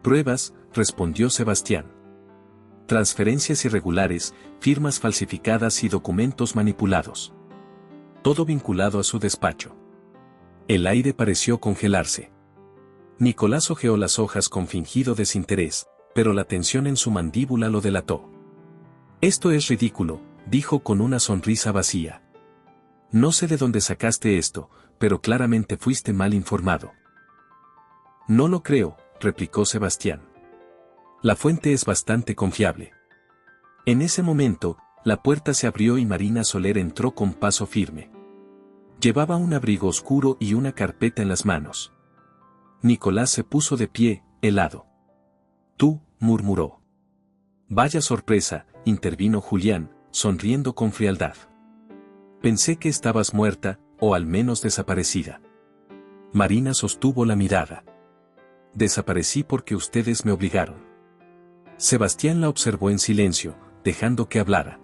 Pruebas, respondió Sebastián. Transferencias irregulares, firmas falsificadas y documentos manipulados. Todo vinculado a su despacho. El aire pareció congelarse. Nicolás hojeó las hojas con fingido desinterés, pero la tensión en su mandíbula lo delató. Esto es ridículo, dijo con una sonrisa vacía. No sé de dónde sacaste esto, pero claramente fuiste mal informado. No lo creo, replicó Sebastián. La fuente es bastante confiable. En ese momento, La puerta se abrió y Marina Soler entró con paso firme. Llevaba un abrigo oscuro y una carpeta en las manos. Nicolás se puso de pie, helado. «Tú», murmuró. «Vaya sorpresa», intervino Julián, sonriendo con frialdad. «Pensé que estabas muerta, o al menos desaparecida». Marina sostuvo la mirada. «Desaparecí porque ustedes me obligaron». Sebastián la observó en silencio, dejando que hablara.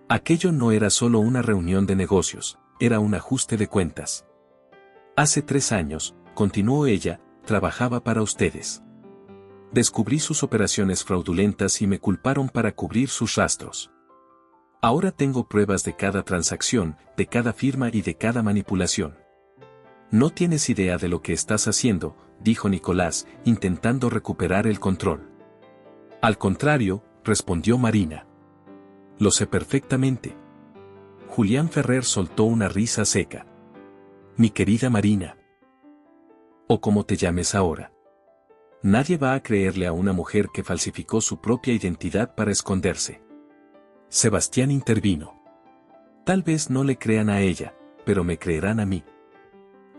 Aquello no era solo una reunión de negocios, era un ajuste de cuentas. Hace 3 años, continuó ella, trabajaba para ustedes. Descubrí sus operaciones fraudulentas y me culparon para cubrir sus rastros. Ahora tengo pruebas de cada transacción, de cada firma y de cada manipulación. No tienes idea de lo que estás haciendo, dijo Nicolás, intentando recuperar el control. Al contrario, respondió Marina. Lo sé perfectamente. Julián Ferrer soltó una risa seca. Mi querida Marina. O como te llames ahora. Nadie va a creerle a una mujer que falsificó su propia identidad para esconderse. Sebastián intervino. Tal vez no le crean a ella, pero me creerán a mí.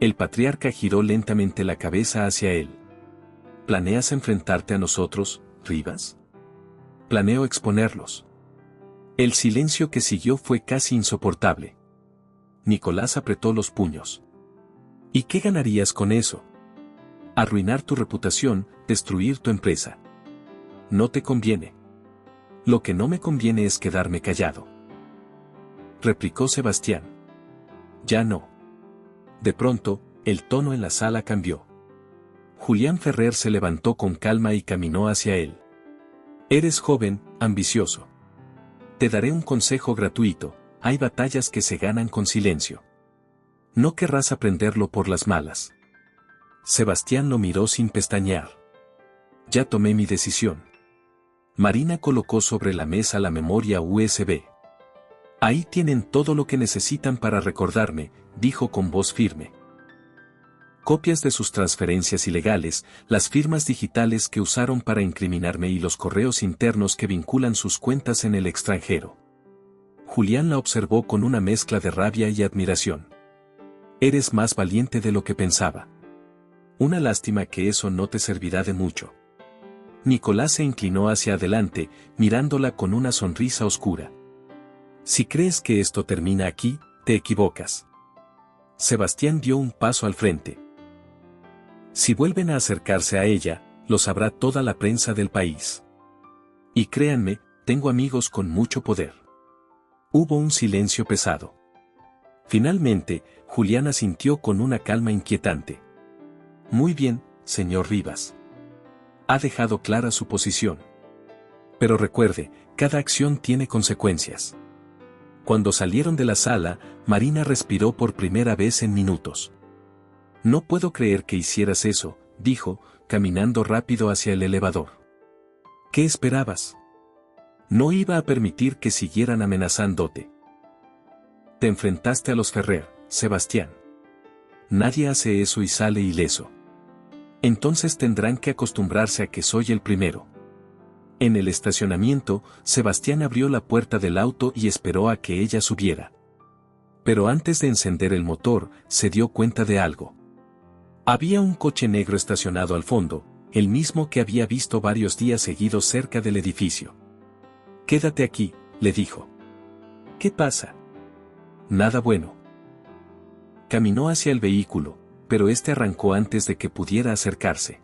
El patriarca giró lentamente la cabeza hacia él. ¿Planeas enfrentarte a nosotros, Rivas? Planeo exponerlos. El silencio que siguió fue casi insoportable. Nicolás apretó los puños. ¿Y qué ganarías con eso? Arruinar tu reputación, destruir tu empresa. No te conviene. Lo que no me conviene es quedarme callado. Replicó Sebastián. Ya no. De pronto, el tono en la sala cambió. Julián Ferrer se levantó con calma y caminó hacia él. Eres joven, ambicioso. Te daré un consejo gratuito, hay batallas que se ganan con silencio. No querrás aprenderlo por las malas. Sebastián lo miró sin pestañear. Ya tomé mi decisión. Marina colocó sobre la mesa la memoria USB. Ahí tienen todo lo que necesitan para recordarme, dijo con voz firme. Copias de sus transferencias ilegales, las firmas digitales que usaron para incriminarme y los correos internos que vinculan sus cuentas en el extranjero. Julián la observó con una mezcla de rabia y admiración. Eres más valiente de lo que pensaba. Una lástima que eso no te servirá de mucho. Nicolás se inclinó hacia adelante, mirándola con una sonrisa oscura. Si crees que esto termina aquí, te equivocas. Sebastián dio un paso al frente. Si vuelven a acercarse a ella, lo sabrá toda la prensa del país. Y créanme, tengo amigos con mucho poder. Hubo un silencio pesado. Finalmente, Julián asintió con una calma inquietante. Muy bien, señor Rivas. Ha dejado clara su posición. Pero recuerde, cada acción tiene consecuencias. Cuando salieron de la sala, Marina respiró por primera vez en minutos. No puedo creer que hicieras eso, dijo, caminando rápido hacia el elevador. ¿Qué esperabas? No iba a permitir que siguieran amenazándote. Te enfrentaste a los Ferrer, Sebastián. Nadie hace eso y sale ileso. Entonces tendrán que acostumbrarse a que soy el primero. En el estacionamiento, Sebastián abrió la puerta del auto y esperó a que ella subiera. Pero antes de encender el motor, se dio cuenta de algo. Había un coche negro estacionado al fondo, el mismo que había visto varios días seguidos cerca del edificio. Quédate aquí, le dijo. ¿Qué pasa? Nada bueno. Caminó hacia el vehículo, pero este arrancó antes de que pudiera acercarse.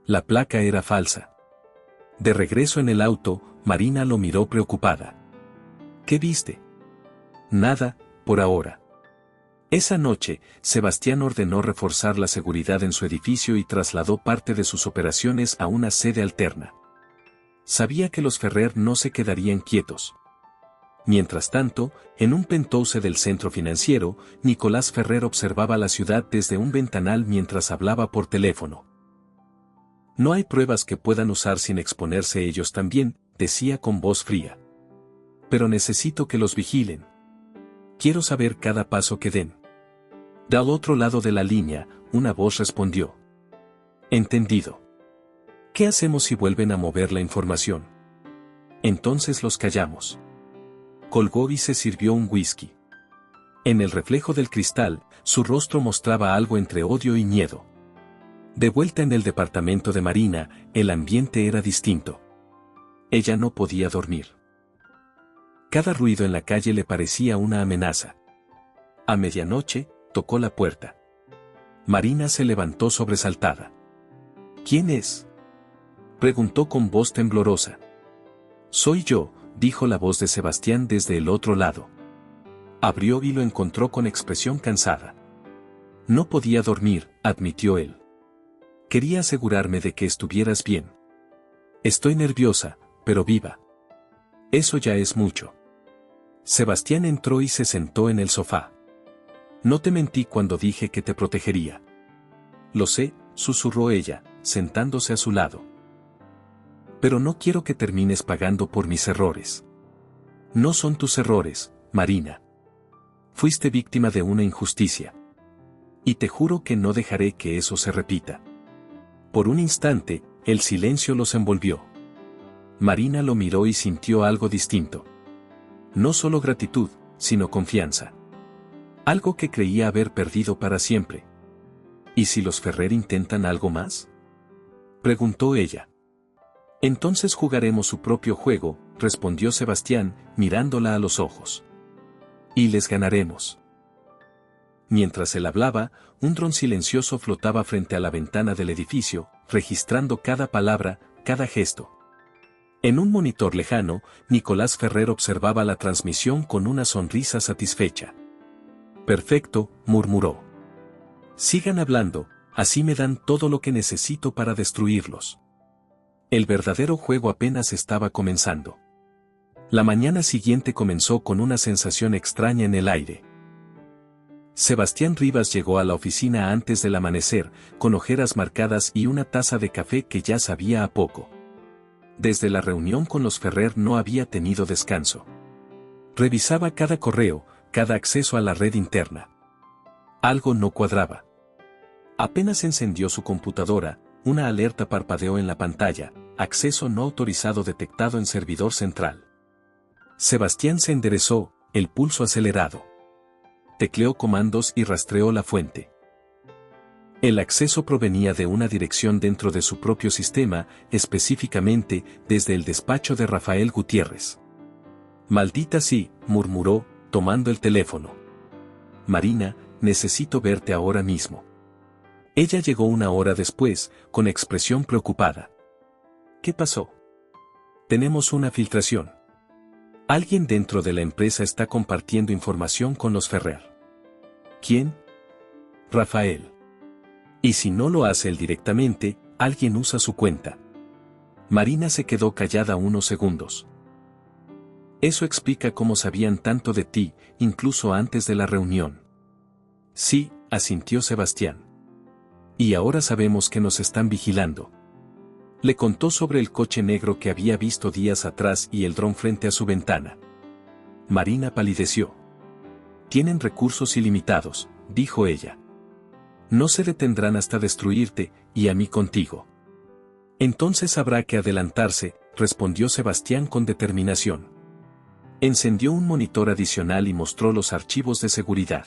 La placa era falsa. De regreso en el auto, Marina lo miró preocupada. ¿Qué viste? Nada, por ahora. Esa noche, Sebastián ordenó reforzar la seguridad en su edificio y trasladó parte de sus operaciones a una sede alterna. Sabía que los Ferrer no se quedarían quietos. Mientras tanto, en un penthouse del centro financiero, Nicolás Ferrer observaba la ciudad desde un ventanal mientras hablaba por teléfono. No hay pruebas que puedan usar sin exponerse ellos también, decía con voz fría. Pero necesito que los vigilen. Quiero saber cada paso que den. Del otro lado de la línea, una voz respondió. Entendido. ¿Qué hacemos si vuelven a mover la información? Entonces los callamos. Colgó y se sirvió un whisky. En el reflejo del cristal, su rostro mostraba algo entre odio y miedo. De vuelta en el departamento de Marina, el ambiente era distinto. Ella no podía dormir. Cada ruido en la calle le parecía una amenaza. A medianoche, tocó la puerta. Marina se levantó sobresaltada. ¿Quién es?, preguntó con voz temblorosa. Soy yo, dijo la voz de Sebastián desde el otro lado. Abrió y lo encontró con expresión cansada. No podía dormir, admitió él. Quería asegurarme de que estuvieras bien. Estoy nerviosa, pero viva. Eso ya es mucho. Sebastián entró y se sentó en el sofá. No te mentí cuando dije que te protegería. Lo sé, susurró ella, sentándose a su lado. Pero no quiero que termines pagando por mis errores. No son tus errores, Marina. Fuiste víctima de una injusticia. Y te juro que no dejaré que eso se repita. Por un instante, el silencio los envolvió. Marina lo miró y sintió algo distinto. No solo gratitud, sino confianza. Algo que creía haber perdido para siempre. ¿Y si los Ferrer intentan algo más?, preguntó ella. Entonces jugaremos su propio juego, respondió Sebastián, mirándola a los ojos. Y les ganaremos. Mientras él hablaba, un dron silencioso flotaba frente a la ventana del edificio, registrando cada palabra, cada gesto. En un monitor lejano, Nicolás Ferrer observaba la transmisión con una sonrisa satisfecha. Perfecto, murmuró. Sigan hablando, así me dan todo lo que necesito para destruirlos. El verdadero juego apenas estaba comenzando. La mañana siguiente comenzó con una sensación extraña en el aire. Sebastián Rivas llegó a la oficina antes del amanecer, con ojeras marcadas y una taza de café que ya sabía a poco. Desde la reunión con los Ferrer no había tenido descanso. Revisaba cada correo, cada acceso a la red interna. Algo no cuadraba. Apenas encendió su computadora, una alerta parpadeó en la pantalla, acceso no autorizado detectado en servidor central. Sebastián se enderezó, el pulso acelerado. Tecleó comandos y rastreó la fuente. El acceso provenía de una dirección dentro de su propio sistema, específicamente, desde el despacho de Rafael Gutiérrez. Maldita sí, murmuró, tomando el teléfono. Marina, necesito verte ahora mismo. Ella llegó una hora después, con expresión preocupada. ¿Qué pasó? Tenemos una filtración. Alguien dentro de la empresa está compartiendo información con los Ferrer. ¿Quién? Rafael. Y si no lo hace él directamente, alguien usa su cuenta. Marina se quedó callada unos segundos. Eso explica cómo sabían tanto de ti, incluso antes de la reunión. Sí, asintió Sebastián. Y ahora sabemos que nos están vigilando. Le contó sobre el coche negro que había visto días atrás y el dron frente a su ventana. Marina palideció. Tienen recursos ilimitados, dijo ella. No se detendrán hasta destruirte, y a mí contigo. Entonces habrá que adelantarse, respondió Sebastián con determinación. Encendió un monitor adicional y mostró los archivos de seguridad.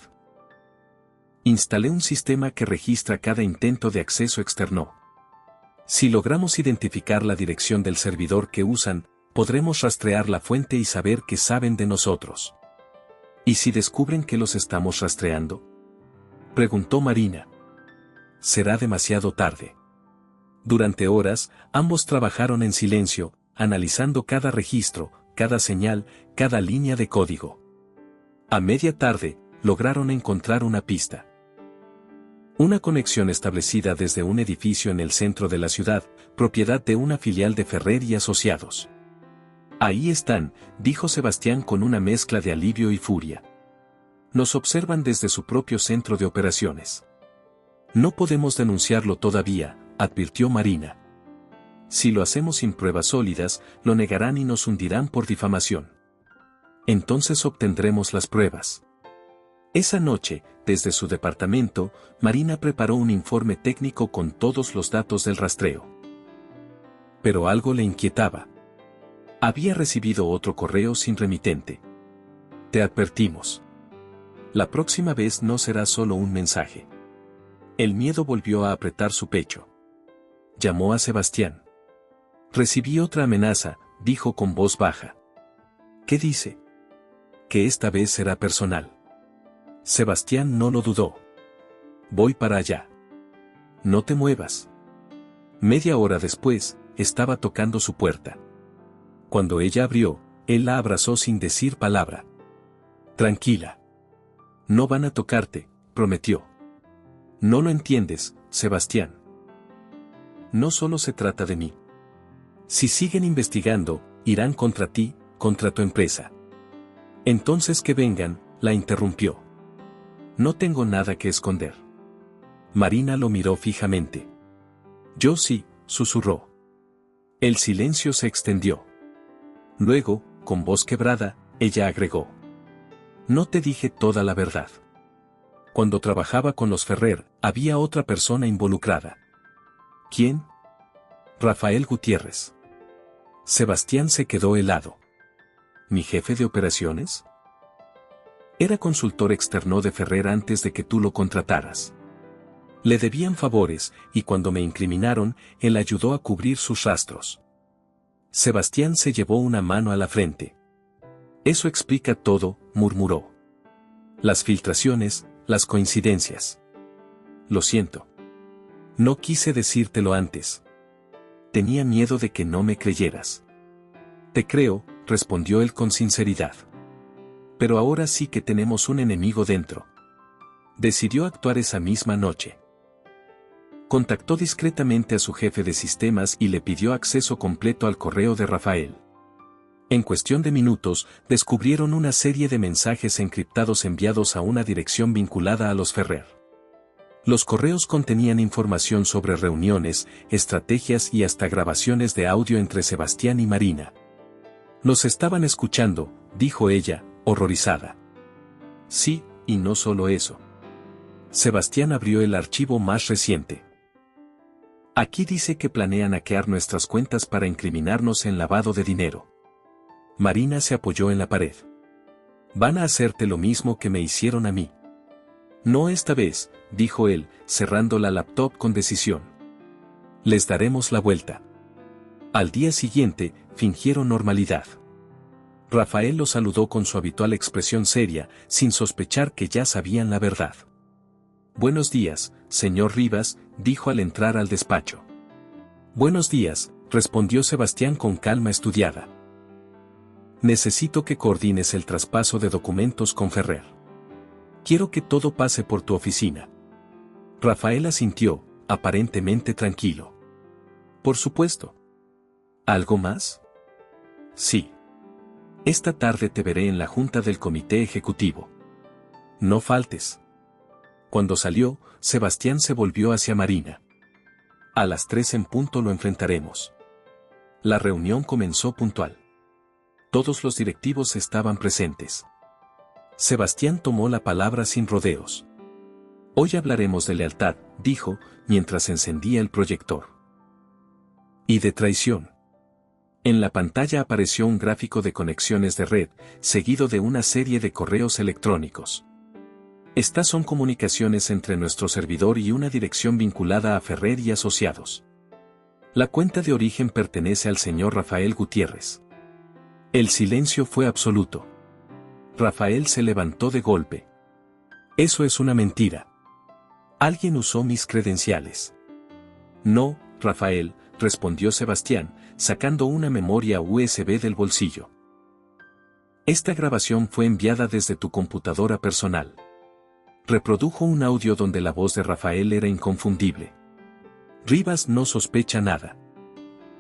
Instalé un sistema que registra cada intento de acceso externo. Si logramos identificar la dirección del servidor que usan, podremos rastrear la fuente y saber qué saben de nosotros. ¿Y si descubren que los estamos rastreando?, preguntó Marina. Será demasiado tarde. Durante horas, ambos trabajaron en silencio, analizando cada registro, cada señal, cada línea de código. A media tarde, lograron encontrar una pista. Una conexión establecida desde un edificio en el centro de la ciudad, propiedad de una filial de Ferrer y Asociados. Ahí están, dijo Sebastián con una mezcla de alivio y furia. Nos observan desde su propio centro de operaciones. No podemos denunciarlo todavía, advirtió Marina. Si lo hacemos sin pruebas sólidas, lo negarán y nos hundirán por difamación. Entonces obtendremos las pruebas. Esa noche, desde su departamento, Marina preparó un informe técnico con todos los datos del rastreo. Pero algo le inquietaba. Había recibido otro correo sin remitente. Te advertimos. La próxima vez no será solo un mensaje. El miedo volvió a apretar su pecho. Llamó a Sebastián. Recibí otra amenaza, dijo con voz baja. ¿Qué dice? Que esta vez será personal. Sebastián no lo dudó. Voy para allá. No te muevas. Media hora después, estaba tocando su puerta. Cuando ella abrió, él la abrazó sin decir palabra. Tranquila. No van a tocarte, prometió. No lo entiendes, Sebastián. No solo se trata de mí. Si siguen investigando, irán contra ti, contra tu empresa. Entonces que vengan, la interrumpió. No tengo nada que esconder. Marina lo miró fijamente. Yo sí, susurró. El silencio se extendió. Luego, con voz quebrada, ella agregó. No te dije toda la verdad. Cuando trabajaba con los Ferrer, había otra persona involucrada. ¿Quién? Rafael Gutiérrez. Sebastián se quedó helado. ¿Mi jefe de operaciones? Era consultor externo de Ferrer antes de que tú lo contrataras. Le debían favores, y cuando me incriminaron, él ayudó a cubrir sus rastros. Sebastián se llevó una mano a la frente. Eso explica todo, murmuró. Las filtraciones, las coincidencias. Lo siento. No quise decírtelo antes. Tenía miedo de que no me creyeras. Te creo, respondió él con sinceridad. Pero ahora sí que tenemos un enemigo dentro. Decidió actuar esa misma noche. Contactó discretamente a su jefe de sistemas y le pidió acceso completo al correo de Rafael. En cuestión de minutos, descubrieron una serie de mensajes encriptados enviados a una dirección vinculada a los Ferrer. Los correos contenían información sobre reuniones, estrategias y hasta grabaciones de audio entre Sebastián y Marina. Nos estaban escuchando, dijo ella, horrorizada. Sí, y no solo eso. Sebastián abrió el archivo más reciente. Aquí dice que planean hackear nuestras cuentas para incriminarnos en lavado de dinero. Marina se apoyó en la pared. Van a hacerte lo mismo que me hicieron a mí. No esta vez, dijo él, cerrando la laptop con decisión. Les daremos la vuelta. Al día siguiente, fingieron normalidad. Rafael lo saludó con su habitual expresión seria, sin sospechar que ya sabían la verdad. Buenos días, señor Rivas, dijo al entrar al despacho. Buenos días, respondió Sebastián con calma estudiada. Necesito que coordines el traspaso de documentos con Ferrer. Quiero que todo pase por tu oficina. Rafael asintió, aparentemente tranquilo. Por supuesto. ¿Algo más? Sí. Esta tarde te veré en la junta del comité ejecutivo. No faltes. Cuando salió, Sebastián se volvió hacia Marina. A las 3 en punto lo enfrentaremos. La reunión comenzó puntual. Todos los directivos estaban presentes. Sebastián tomó la palabra sin rodeos. Hoy hablaremos de lealtad, dijo, mientras encendía el proyector. Y de traición. En la pantalla apareció un gráfico de conexiones de red, seguido de una serie de correos electrónicos. Estas son comunicaciones entre nuestro servidor y una dirección vinculada a Ferrer y Asociados. La cuenta de origen pertenece al señor Rafael Gutiérrez. El silencio fue absoluto. Rafael se levantó de golpe. Eso es una mentira. Alguien usó mis credenciales. No, Rafael, respondió Sebastián, sacando una memoria USB del bolsillo. Esta grabación fue enviada desde tu computadora personal. Reprodujo un audio donde la voz de Rafael era inconfundible. Rivas no sospecha nada.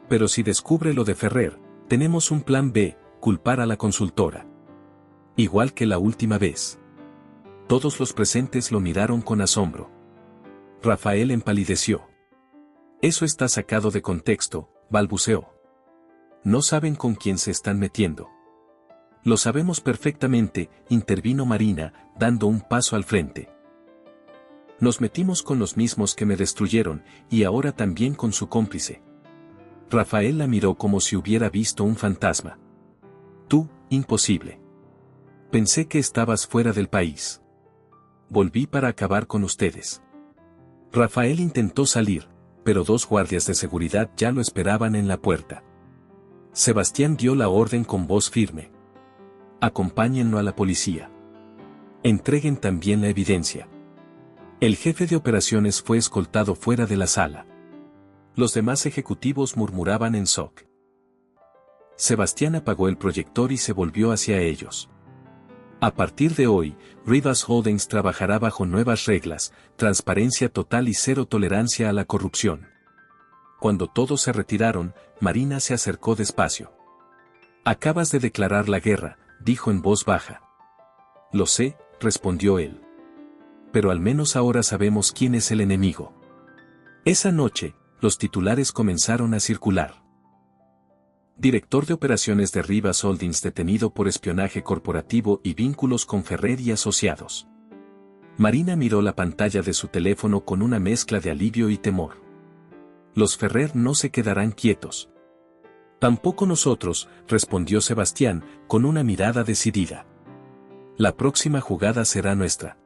Pero si descubre lo de Ferrer, tenemos un plan B, culpar a la consultora. Igual que la última vez. Todos los presentes lo miraron con asombro. Rafael empalideció. Eso está sacado de contexto, balbuceó. No saben con quién se están metiendo. Lo sabemos perfectamente, intervino Marina, dando un paso al frente. Nos metimos con los mismos que me destruyeron, y ahora también con su cómplice. Rafael la miró como si hubiera visto un fantasma. Tú, imposible. Pensé que estabas fuera del país. Volví para acabar con ustedes. Rafael intentó salir, pero 2 guardias de seguridad ya lo esperaban en la puerta. Sebastián dio la orden con voz firme. Acompáñenlo a la policía. Entreguen también la evidencia. El jefe de operaciones fue escoltado fuera de la sala. Los demás ejecutivos murmuraban en shock. Sebastián apagó el proyector y se volvió hacia ellos. A partir de hoy, Rivas Holdings trabajará bajo nuevas reglas, transparencia total y cero tolerancia a la corrupción. Cuando todos se retiraron, Marina se acercó despacio. Acabas de declarar la guerra, dijo en voz baja. Lo sé, respondió él. Pero al menos ahora sabemos quién es el enemigo. Esa noche, los titulares comenzaron a circular. Director de operaciones de Rivas Holdings detenido por espionaje corporativo y vínculos con Ferrer y asociados. Marina miró la pantalla de su teléfono con una mezcla de alivio y temor. Los Ferrer no se quedarán quietos. Tampoco nosotros, respondió Sebastián, con una mirada decidida. La próxima jugada será nuestra.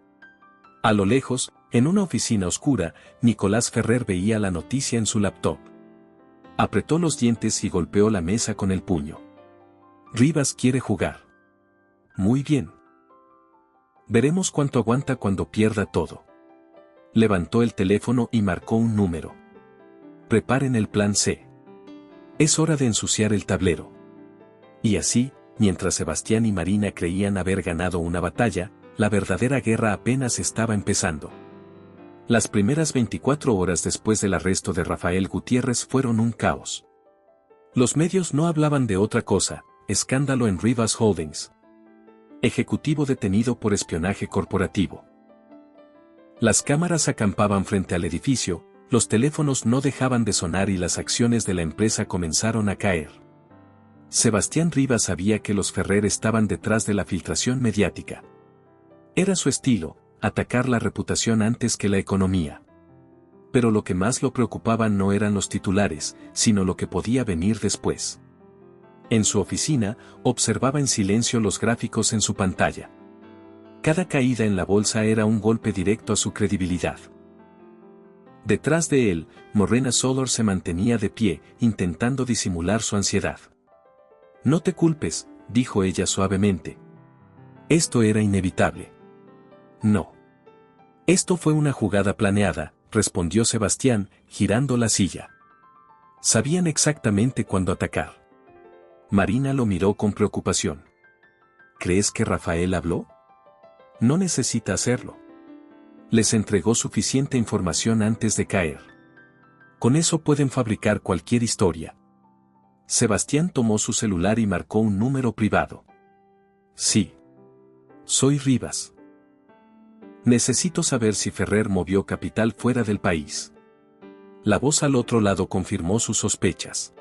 A lo lejos, en una oficina oscura, Nicolás Ferrer veía la noticia en su laptop. Apretó los dientes y golpeó la mesa con el puño. Rivas quiere jugar. Muy bien. Veremos cuánto aguanta cuando pierda todo. Levantó el teléfono y marcó un número. Preparen el plan C. Es hora de ensuciar el tablero. Y así, mientras Sebastián y Marina creían haber ganado una batalla, la verdadera guerra apenas estaba empezando. Las primeras 24 horas después del arresto de Rafael Gutiérrez fueron un caos. Los medios no hablaban de otra cosa, escándalo en Rivas Holdings. Ejecutivo detenido por espionaje corporativo. Las cámaras acampaban frente al edificio, los teléfonos no dejaban de sonar y las acciones de la empresa comenzaron a caer. Sebastián Rivas sabía que los Ferrer estaban detrás de la filtración mediática. Era su estilo, atacar la reputación antes que la economía. Pero lo que más lo preocupaba no eran los titulares, sino lo que podía venir después. En su oficina, observaba en silencio los gráficos en su pantalla. Cada caída en la bolsa era un golpe directo a su credibilidad. Detrás de él, Morena Solar se mantenía de pie, intentando disimular su ansiedad. No te culpes, dijo ella suavemente. Esto era inevitable. No. Esto fue una jugada planeada, respondió Sebastián, girando la silla. Sabían exactamente cuándo atacar. Marina lo miró con preocupación. ¿Crees que Rafael habló? No necesita hacerlo. Les entregó suficiente información antes de caer. Con eso pueden fabricar cualquier historia. Sebastián tomó su celular y marcó un número privado. Sí. Soy Rivas. Necesito saber si Ferrer movió capital fuera del país. La voz al otro lado confirmó sus sospechas.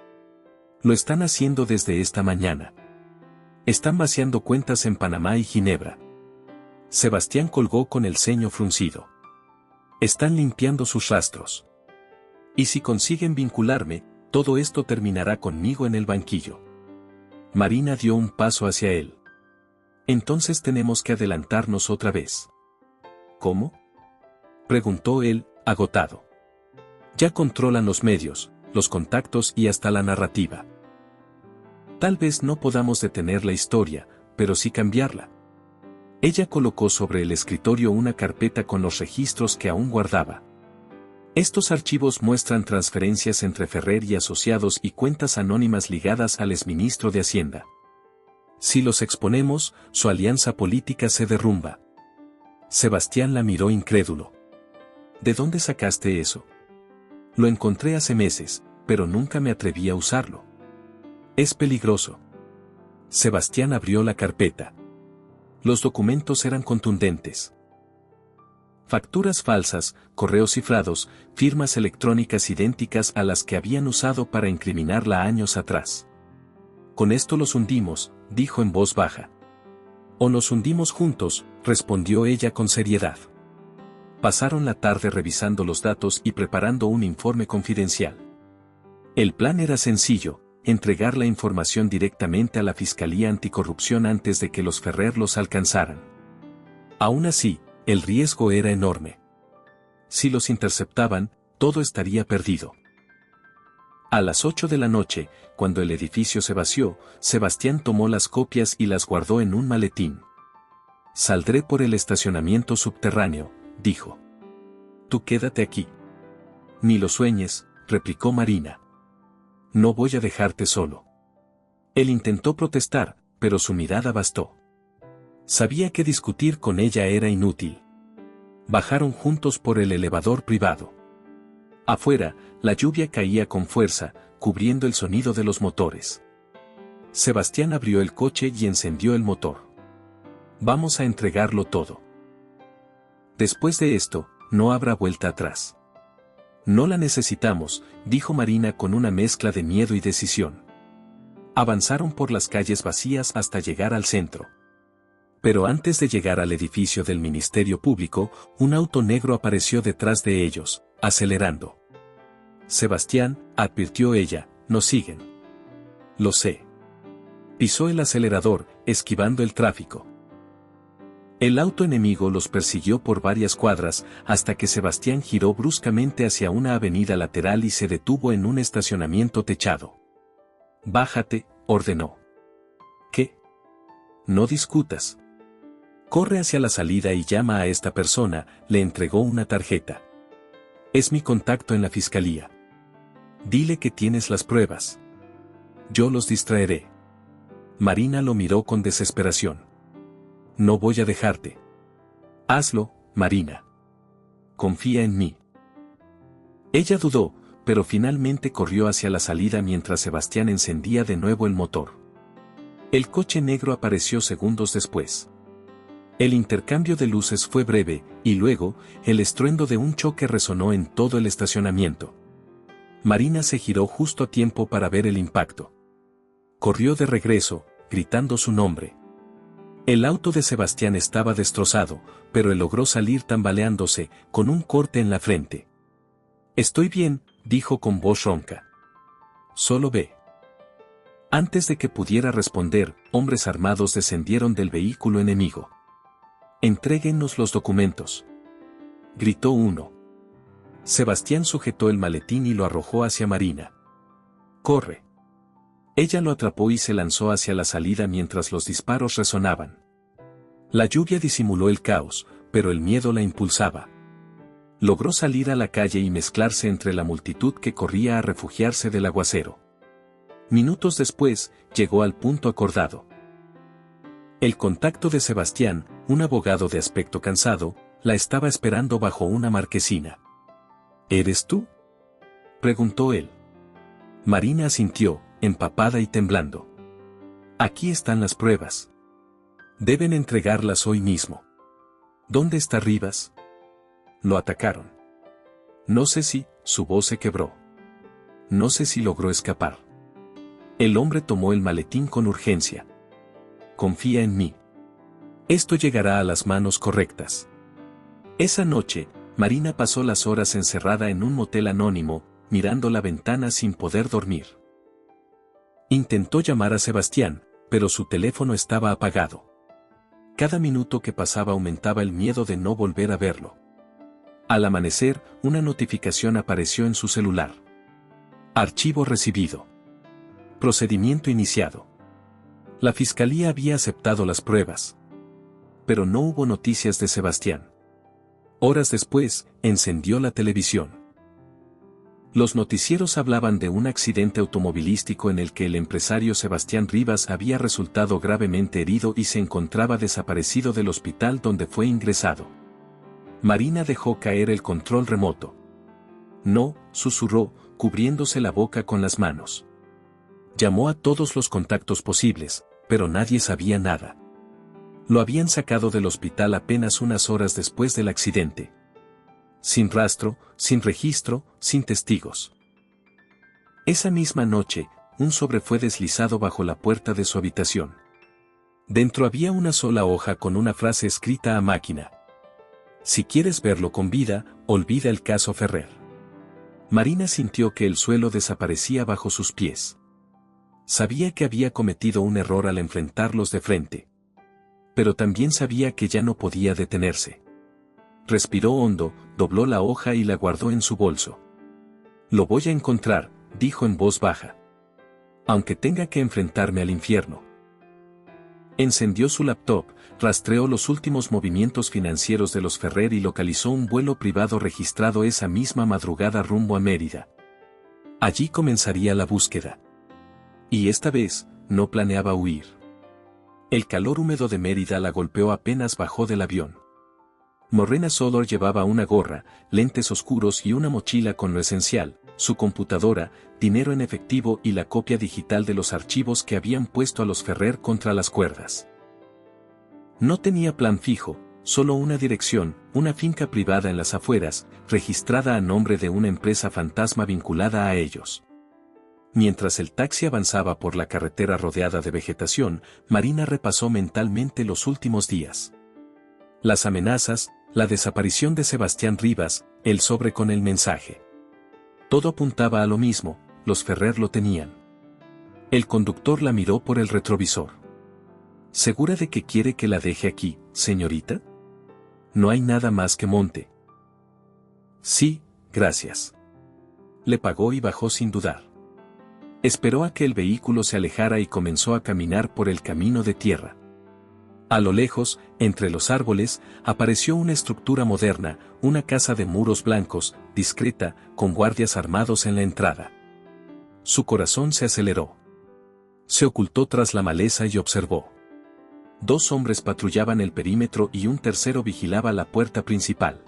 Lo están haciendo desde esta mañana. Están vaciando cuentas en Panamá y Ginebra. Sebastián colgó con el ceño fruncido. Están limpiando sus rastros. Y si consiguen vincularme, todo esto terminará conmigo en el banquillo. Marina dio un paso hacia él. Entonces tenemos que adelantarnos otra vez. ¿Cómo? Preguntó él, agotado. Ya controlan los medios, los contactos y hasta la narrativa. Tal vez no podamos detener la historia, pero sí cambiarla. Ella colocó sobre el escritorio una carpeta con los registros que aún guardaba. Estos archivos muestran transferencias entre Ferrer y asociados y cuentas anónimas ligadas al exministro de Hacienda. Si los exponemos, su alianza política se derrumba. Sebastián la miró incrédulo. ¿De dónde sacaste eso? Lo encontré hace meses, pero nunca me atreví a usarlo. Es peligroso. Sebastián abrió la carpeta. Los documentos eran contundentes. Facturas falsas, correos cifrados, firmas electrónicas idénticas a las que habían usado para incriminarla años atrás. Con esto los hundimos, dijo en voz baja. O nos hundimos juntos, respondió ella con seriedad. Pasaron la tarde revisando los datos y preparando un informe confidencial. El plan era sencillo, entregar la información directamente a la Fiscalía Anticorrupción antes de que los Ferrer los alcanzaran. Aún así, el riesgo era enorme. Si los interceptaban, todo estaría perdido. A las 8 de la noche, cuando el edificio se vació, Sebastián tomó las copias y las guardó en un maletín. «Saldré por el estacionamiento subterráneo», dijo. «Tú quédate aquí». «Ni lo sueñes», replicó Marina. «No voy a dejarte solo». Él intentó protestar, pero su mirada bastó. Sabía que discutir con ella era inútil. Bajaron juntos por el elevador privado. Afuera, la lluvia caía con fuerza, cubriendo el sonido de los motores. Sebastián abrió el coche y encendió el motor. «Vamos a entregarlo todo. Después de esto, no habrá vuelta atrás». «No la necesitamos», dijo Marina con una mezcla de miedo y decisión. Avanzaron por las calles vacías hasta llegar al centro. Pero antes de llegar al edificio del Ministerio Público, un auto negro apareció detrás de ellos, acelerando. «Sebastián», advirtió ella, «nos siguen». «Lo sé». Pisó el acelerador, esquivando el tráfico. El auto enemigo los persiguió por varias cuadras, hasta que Sebastián giró bruscamente hacia una avenida lateral y se detuvo en un estacionamiento techado. «Bájate», ordenó. «¿Qué? No discutas. Corre hacia la salida y llama a esta persona», le entregó una tarjeta. «Es mi contacto en la fiscalía. Dile que tienes las pruebas. Yo los distraeré». Marina lo miró con desesperación. «No voy a dejarte». «Hazlo, Marina. Confía en mí». Ella dudó, pero finalmente corrió hacia la salida mientras Sebastián encendía de nuevo el motor. El coche negro apareció segundos después. El intercambio de luces fue breve, y luego, el estruendo de un choque resonó en todo el estacionamiento. Marina se giró justo a tiempo para ver el impacto. Corrió de regreso, gritando su nombre. El auto de Sebastián estaba destrozado, pero él logró salir tambaleándose, con un corte en la frente. «Estoy bien», dijo con voz ronca. «Solo ve». Antes de que pudiera responder, hombres armados descendieron del vehículo enemigo. «Entréguennos los documentos», gritó uno. Sebastián sujetó el maletín y lo arrojó hacia Marina. «Corre». Ella lo atrapó y se lanzó hacia la salida mientras los disparos resonaban. La lluvia disimuló el caos, pero el miedo la impulsaba. Logró salir a la calle y mezclarse entre la multitud que corría a refugiarse del aguacero. Minutos después, llegó al punto acordado. El contacto de Sebastián, un abogado de aspecto cansado, la estaba esperando bajo una marquesina. «¿Eres tú?», preguntó él. Marina asintió, empapada y temblando. «Aquí están las pruebas. Deben entregarlas hoy mismo». «¿Dónde está Rivas?». «Lo atacaron. No sé si», su voz se quebró. «No sé si logró escapar». El hombre tomó el maletín con urgencia. «Confía en mí. Esto llegará a las manos correctas». Esa noche, Marina pasó las horas encerrada en un motel anónimo, mirando la ventana sin poder dormir. Intentó llamar a Sebastián, pero su teléfono estaba apagado. Cada minuto que pasaba aumentaba el miedo de no volver a verlo. Al amanecer, una notificación apareció en su celular. Archivo recibido. Procedimiento iniciado. La fiscalía había aceptado las pruebas. Pero no hubo noticias de Sebastián. Horas después, encendió la televisión. Los noticieros hablaban de un accidente automovilístico en el que el empresario Sebastián Rivas había resultado gravemente herido y se encontraba desaparecido del hospital donde fue ingresado. Marina dejó caer el control remoto. «No», susurró, cubriéndose la boca con las manos. Llamó a todos los contactos posibles, pero nadie sabía nada. Lo habían sacado del hospital apenas unas horas después del accidente. Sin rastro, sin registro, sin testigos. Esa misma noche, un sobre fue deslizado bajo la puerta de su habitación. Dentro había una sola hoja con una frase escrita a máquina. «Si quieres verlo con vida, olvida el caso Ferrer». Marina sintió que el suelo desaparecía bajo sus pies. Sabía que había cometido un error al enfrentarlos de frente. Pero también sabía que ya no podía detenerse. Respiró hondo, dobló la hoja y la guardó en su bolso. Lo voy a encontrar, dijo en voz baja. Aunque tenga que enfrentarme al infierno. Encendió su laptop, rastreó los últimos movimientos financieros de los Ferrer y localizó un vuelo privado registrado esa misma madrugada rumbo a Mérida. Allí comenzaría la búsqueda. Y esta vez, no planeaba huir. El calor húmedo de Mérida la golpeó apenas bajó del avión. Morena Sodor llevaba una gorra, lentes oscuros y una mochila con lo esencial, su computadora, dinero en efectivo y la copia digital de los archivos que habían puesto a los Ferrer contra las cuerdas. No tenía plan fijo, solo una dirección, una finca privada en las afueras, registrada a nombre de una empresa fantasma vinculada a ellos. Mientras el taxi avanzaba por la carretera rodeada de vegetación, Marina repasó mentalmente los últimos días. Las amenazas, la desaparición de Sebastián Rivas, el sobre con el mensaje. Todo apuntaba a lo mismo, los Ferrer lo tenían. El conductor la miró por el retrovisor. ¿Segura de que quiere que la deje aquí, señorita? No hay nada más que monte. Sí, gracias. Le pagó y bajó sin dudar. Esperó a que el vehículo se alejara y comenzó a caminar por el camino de tierra. A lo lejos, entre los árboles, apareció una estructura moderna, una casa de muros blancos, discreta, con guardias armados en la entrada. Su corazón se aceleró. Se ocultó tras la maleza y observó. 2 hombres patrullaban el perímetro y un tercero vigilaba la puerta principal.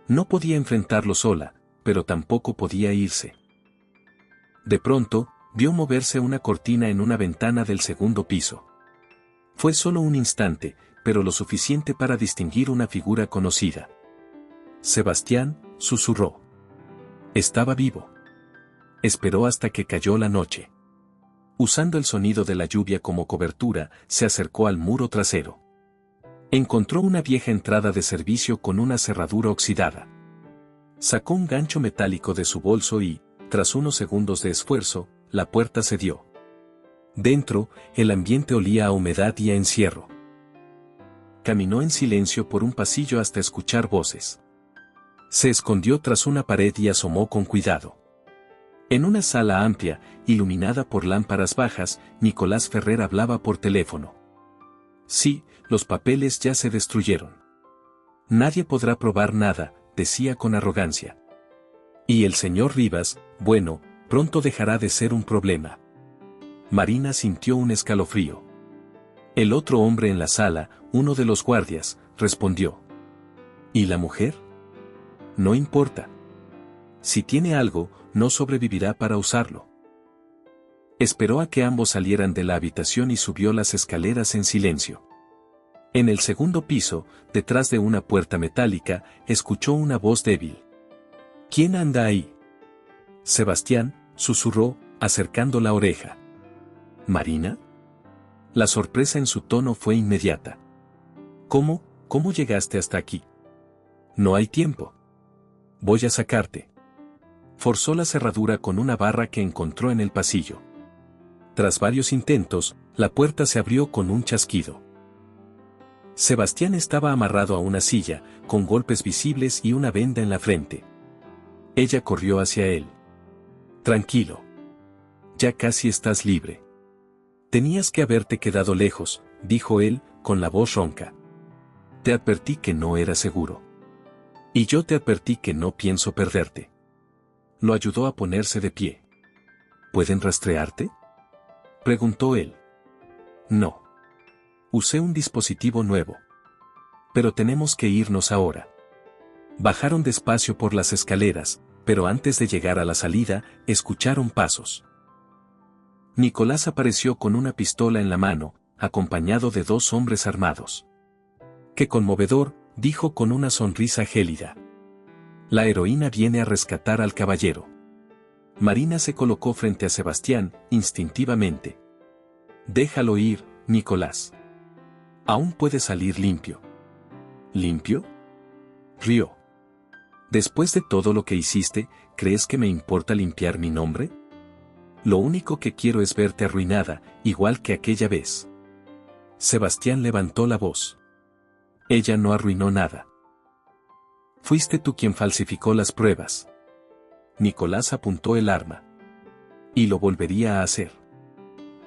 No podía enfrentarlo sola, pero tampoco podía irse. De pronto, vio moverse una cortina en una ventana del segundo piso. Fue solo un instante, pero lo suficiente para distinguir una figura conocida. Sebastián, susurró. Estaba vivo. Esperó hasta que cayó la noche. Usando el sonido de la lluvia como cobertura, se acercó al muro trasero. Encontró una vieja entrada de servicio con una cerradura oxidada. Sacó un gancho metálico de su bolso y, tras unos segundos de esfuerzo, la puerta cedió. Dentro, el ambiente olía a humedad y a encierro. Caminó en silencio por un pasillo hasta escuchar voces. Se escondió tras una pared y asomó con cuidado. En una sala amplia, iluminada por lámparas bajas, Nicolás Ferrer hablaba por teléfono. Sí, los papeles ya se destruyeron. Nadie podrá probar nada, decía con arrogancia. Y el señor Rivas, bueno, pronto dejará de ser un problema. Marina sintió un escalofrío. El otro hombre en la sala, uno de los guardias, respondió. ¿Y la mujer? No importa. Si tiene algo, no sobrevivirá para usarlo. Esperó a que ambos salieran de la habitación y subió las escaleras en silencio. En el segundo piso, detrás de una puerta metálica, escuchó una voz débil. ¿Quién anda ahí? Sebastián, susurró, acercando la oreja. ¿Marina? La sorpresa en su tono fue inmediata. ¿Cómo llegaste hasta aquí? No hay tiempo. Voy a sacarte. Forzó la cerradura con una barra que encontró en el pasillo. Tras varios intentos, la puerta se abrió con un chasquido. Sebastián estaba amarrado a una silla, con golpes visibles y una venda en la frente. Ella corrió hacia él. Tranquilo. Ya casi estás libre. Tenías que haberte quedado lejos, dijo él, con la voz ronca. Te advertí que no era seguro. Y yo te advertí que no pienso perderte. Lo ayudó a ponerse de pie. ¿Pueden rastrearte? Preguntó él. No. Usé un dispositivo nuevo. Pero tenemos que irnos ahora. Bajaron despacio por las escaleras, pero antes de llegar a la salida, escucharon pasos. Nicolás apareció con una pistola en la mano, acompañado de 2 hombres armados. ¡Qué conmovedor!, dijo con una sonrisa gélida. La heroína viene a rescatar al caballero. Marina se colocó frente a Sebastián, instintivamente. Déjalo ir, Nicolás. Aún puede salir limpio. ¿Limpio? Rió. Después de todo lo que hiciste, ¿crees que me importa limpiar mi nombre? Lo único que quiero es verte arruinada, igual que aquella vez. Sebastián levantó la voz. Ella no arruinó nada. Fuiste tú quien falsificó las pruebas. Nicolás apuntó el arma. Y lo volvería a hacer.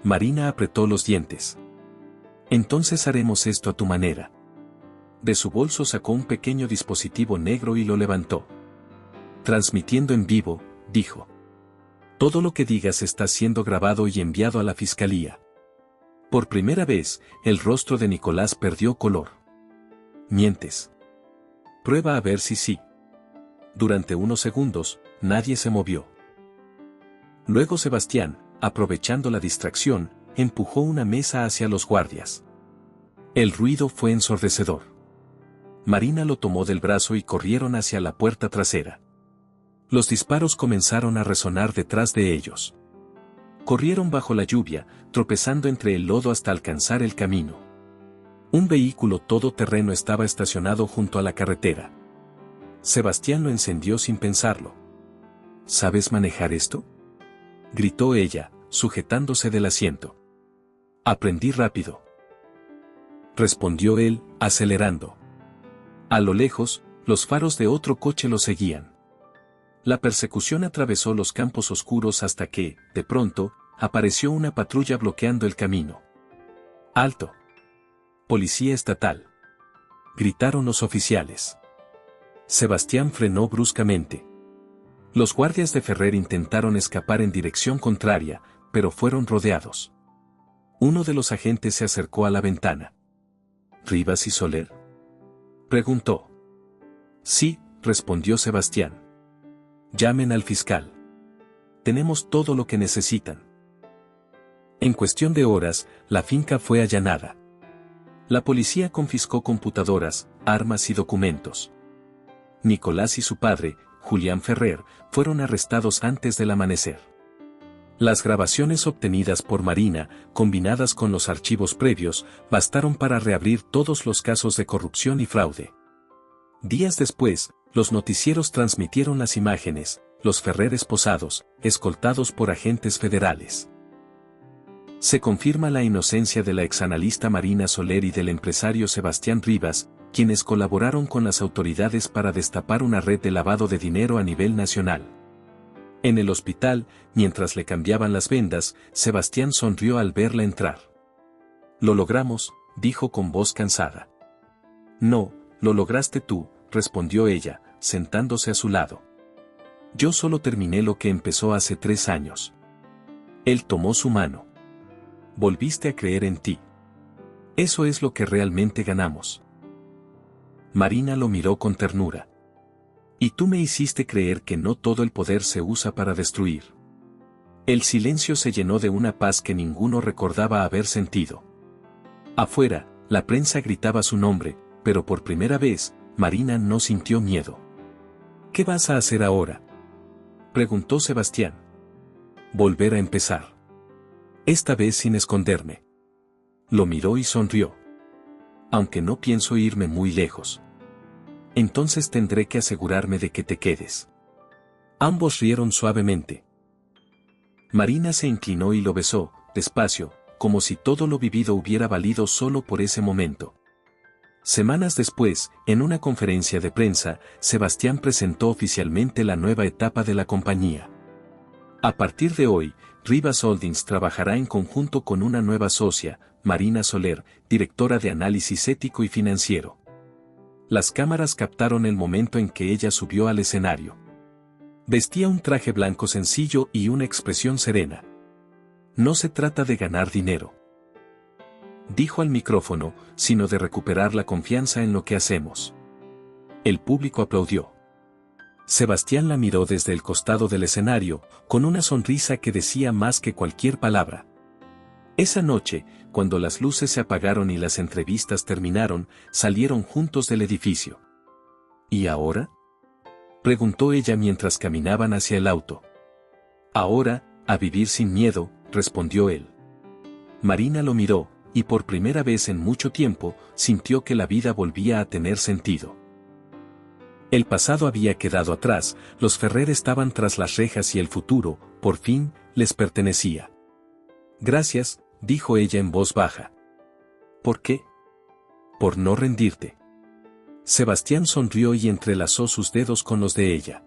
Marina apretó los dientes. Entonces haremos esto a tu manera. De su bolso sacó un pequeño dispositivo negro y lo levantó. Transmitiendo en vivo, dijo. Todo lo que digas está siendo grabado y enviado a la fiscalía. Por primera vez, el rostro de Nicolás perdió color. Mientes. Prueba a ver si sí. Durante unos segundos, nadie se movió. Luego Sebastián, aprovechando la distracción, empujó una mesa hacia los guardias. El ruido fue ensordecedor. Marina lo tomó del brazo y corrieron hacia la puerta trasera. Los disparos comenzaron a resonar detrás de ellos. Corrieron bajo la lluvia, tropezando entre el lodo hasta alcanzar el camino. Un vehículo todoterreno estaba estacionado junto a la carretera. Sebastián lo encendió sin pensarlo. ¿Sabes manejar esto?, gritó ella, sujetándose del asiento. Aprendí rápido, respondió él, acelerando. A lo lejos, los faros de otro coche lo seguían. La persecución atravesó los campos oscuros hasta que, de pronto, apareció una patrulla bloqueando el camino. ¡Alto! ¡Policía estatal!, gritaron los oficiales. Sebastián frenó bruscamente. Los guardias de Ferrer intentaron escapar en dirección contraria, pero fueron rodeados. Uno de los agentes se acercó a la ventana. ¿Rivas y Soler?, preguntó. Sí, respondió Sebastián. Llamen al fiscal. Tenemos todo lo que necesitan. En cuestión de horas, la finca fue allanada. La policía confiscó computadoras, armas y documentos. Nicolás y su padre, Julián Ferrer, fueron arrestados antes del amanecer. Las grabaciones obtenidas por Marina, combinadas con los archivos previos, bastaron para reabrir todos los casos de corrupción y fraude. Días después, los noticieros transmitieron las imágenes, los Ferrer esposados, escoltados por agentes federales. Se confirma la inocencia de la exanalista Marina Soler y del empresario Sebastián Rivas, quienes colaboraron con las autoridades para destapar una red de lavado de dinero a nivel nacional. En el hospital, mientras le cambiaban las vendas, Sebastián sonrió al verla entrar. Lo logramos, dijo con voz cansada. No, lo lograste tú, respondió ella, sentándose a su lado. Yo solo terminé lo que empezó hace 3 años. Él tomó su mano. Volviste a creer en ti. Eso es lo que realmente ganamos. Marina lo miró con ternura. Y tú me hiciste creer que no todo el poder se usa para destruir. El silencio se llenó de una paz que ninguno recordaba haber sentido. Afuera, la prensa gritaba su nombre, pero por primera vez, Marina no sintió miedo. ¿Qué vas a hacer ahora?, preguntó Sebastián. Volver a empezar. Esta vez sin esconderme. Lo miró y sonrió. Aunque no pienso irme muy lejos. Entonces tendré que asegurarme de que te quedes. Ambos rieron suavemente. Marina se inclinó y lo besó, despacio, como si todo lo vivido hubiera valido solo por ese momento. Semanas después, en una conferencia de prensa, Sebastián presentó oficialmente la nueva etapa de la compañía. A partir de hoy, Rivas Holdings trabajará en conjunto con una nueva socia, Marina Soler, directora de análisis ético y financiero. Las cámaras captaron el momento en que ella subió al escenario. Vestía un traje blanco sencillo y una expresión serena. No se trata de ganar dinero, dijo al micrófono, sino de recuperar la confianza en lo que hacemos. El público aplaudió. Sebastián la miró desde el costado del escenario, con una sonrisa que decía más que cualquier palabra. Esa noche, cuando las luces se apagaron y las entrevistas terminaron, salieron juntos del edificio. ¿Y ahora?, preguntó ella mientras caminaban hacia el auto. Ahora, a vivir sin miedo, respondió él. Marina lo miró, y por primera vez en mucho tiempo, sintió que la vida volvía a tener sentido. El pasado había quedado atrás, los Ferrer estaban tras las rejas y el futuro, por fin, les pertenecía. Gracias, dijo ella en voz baja. ¿Por qué? Por no rendirte. Sebastián sonrió y entrelazó sus dedos con los de ella.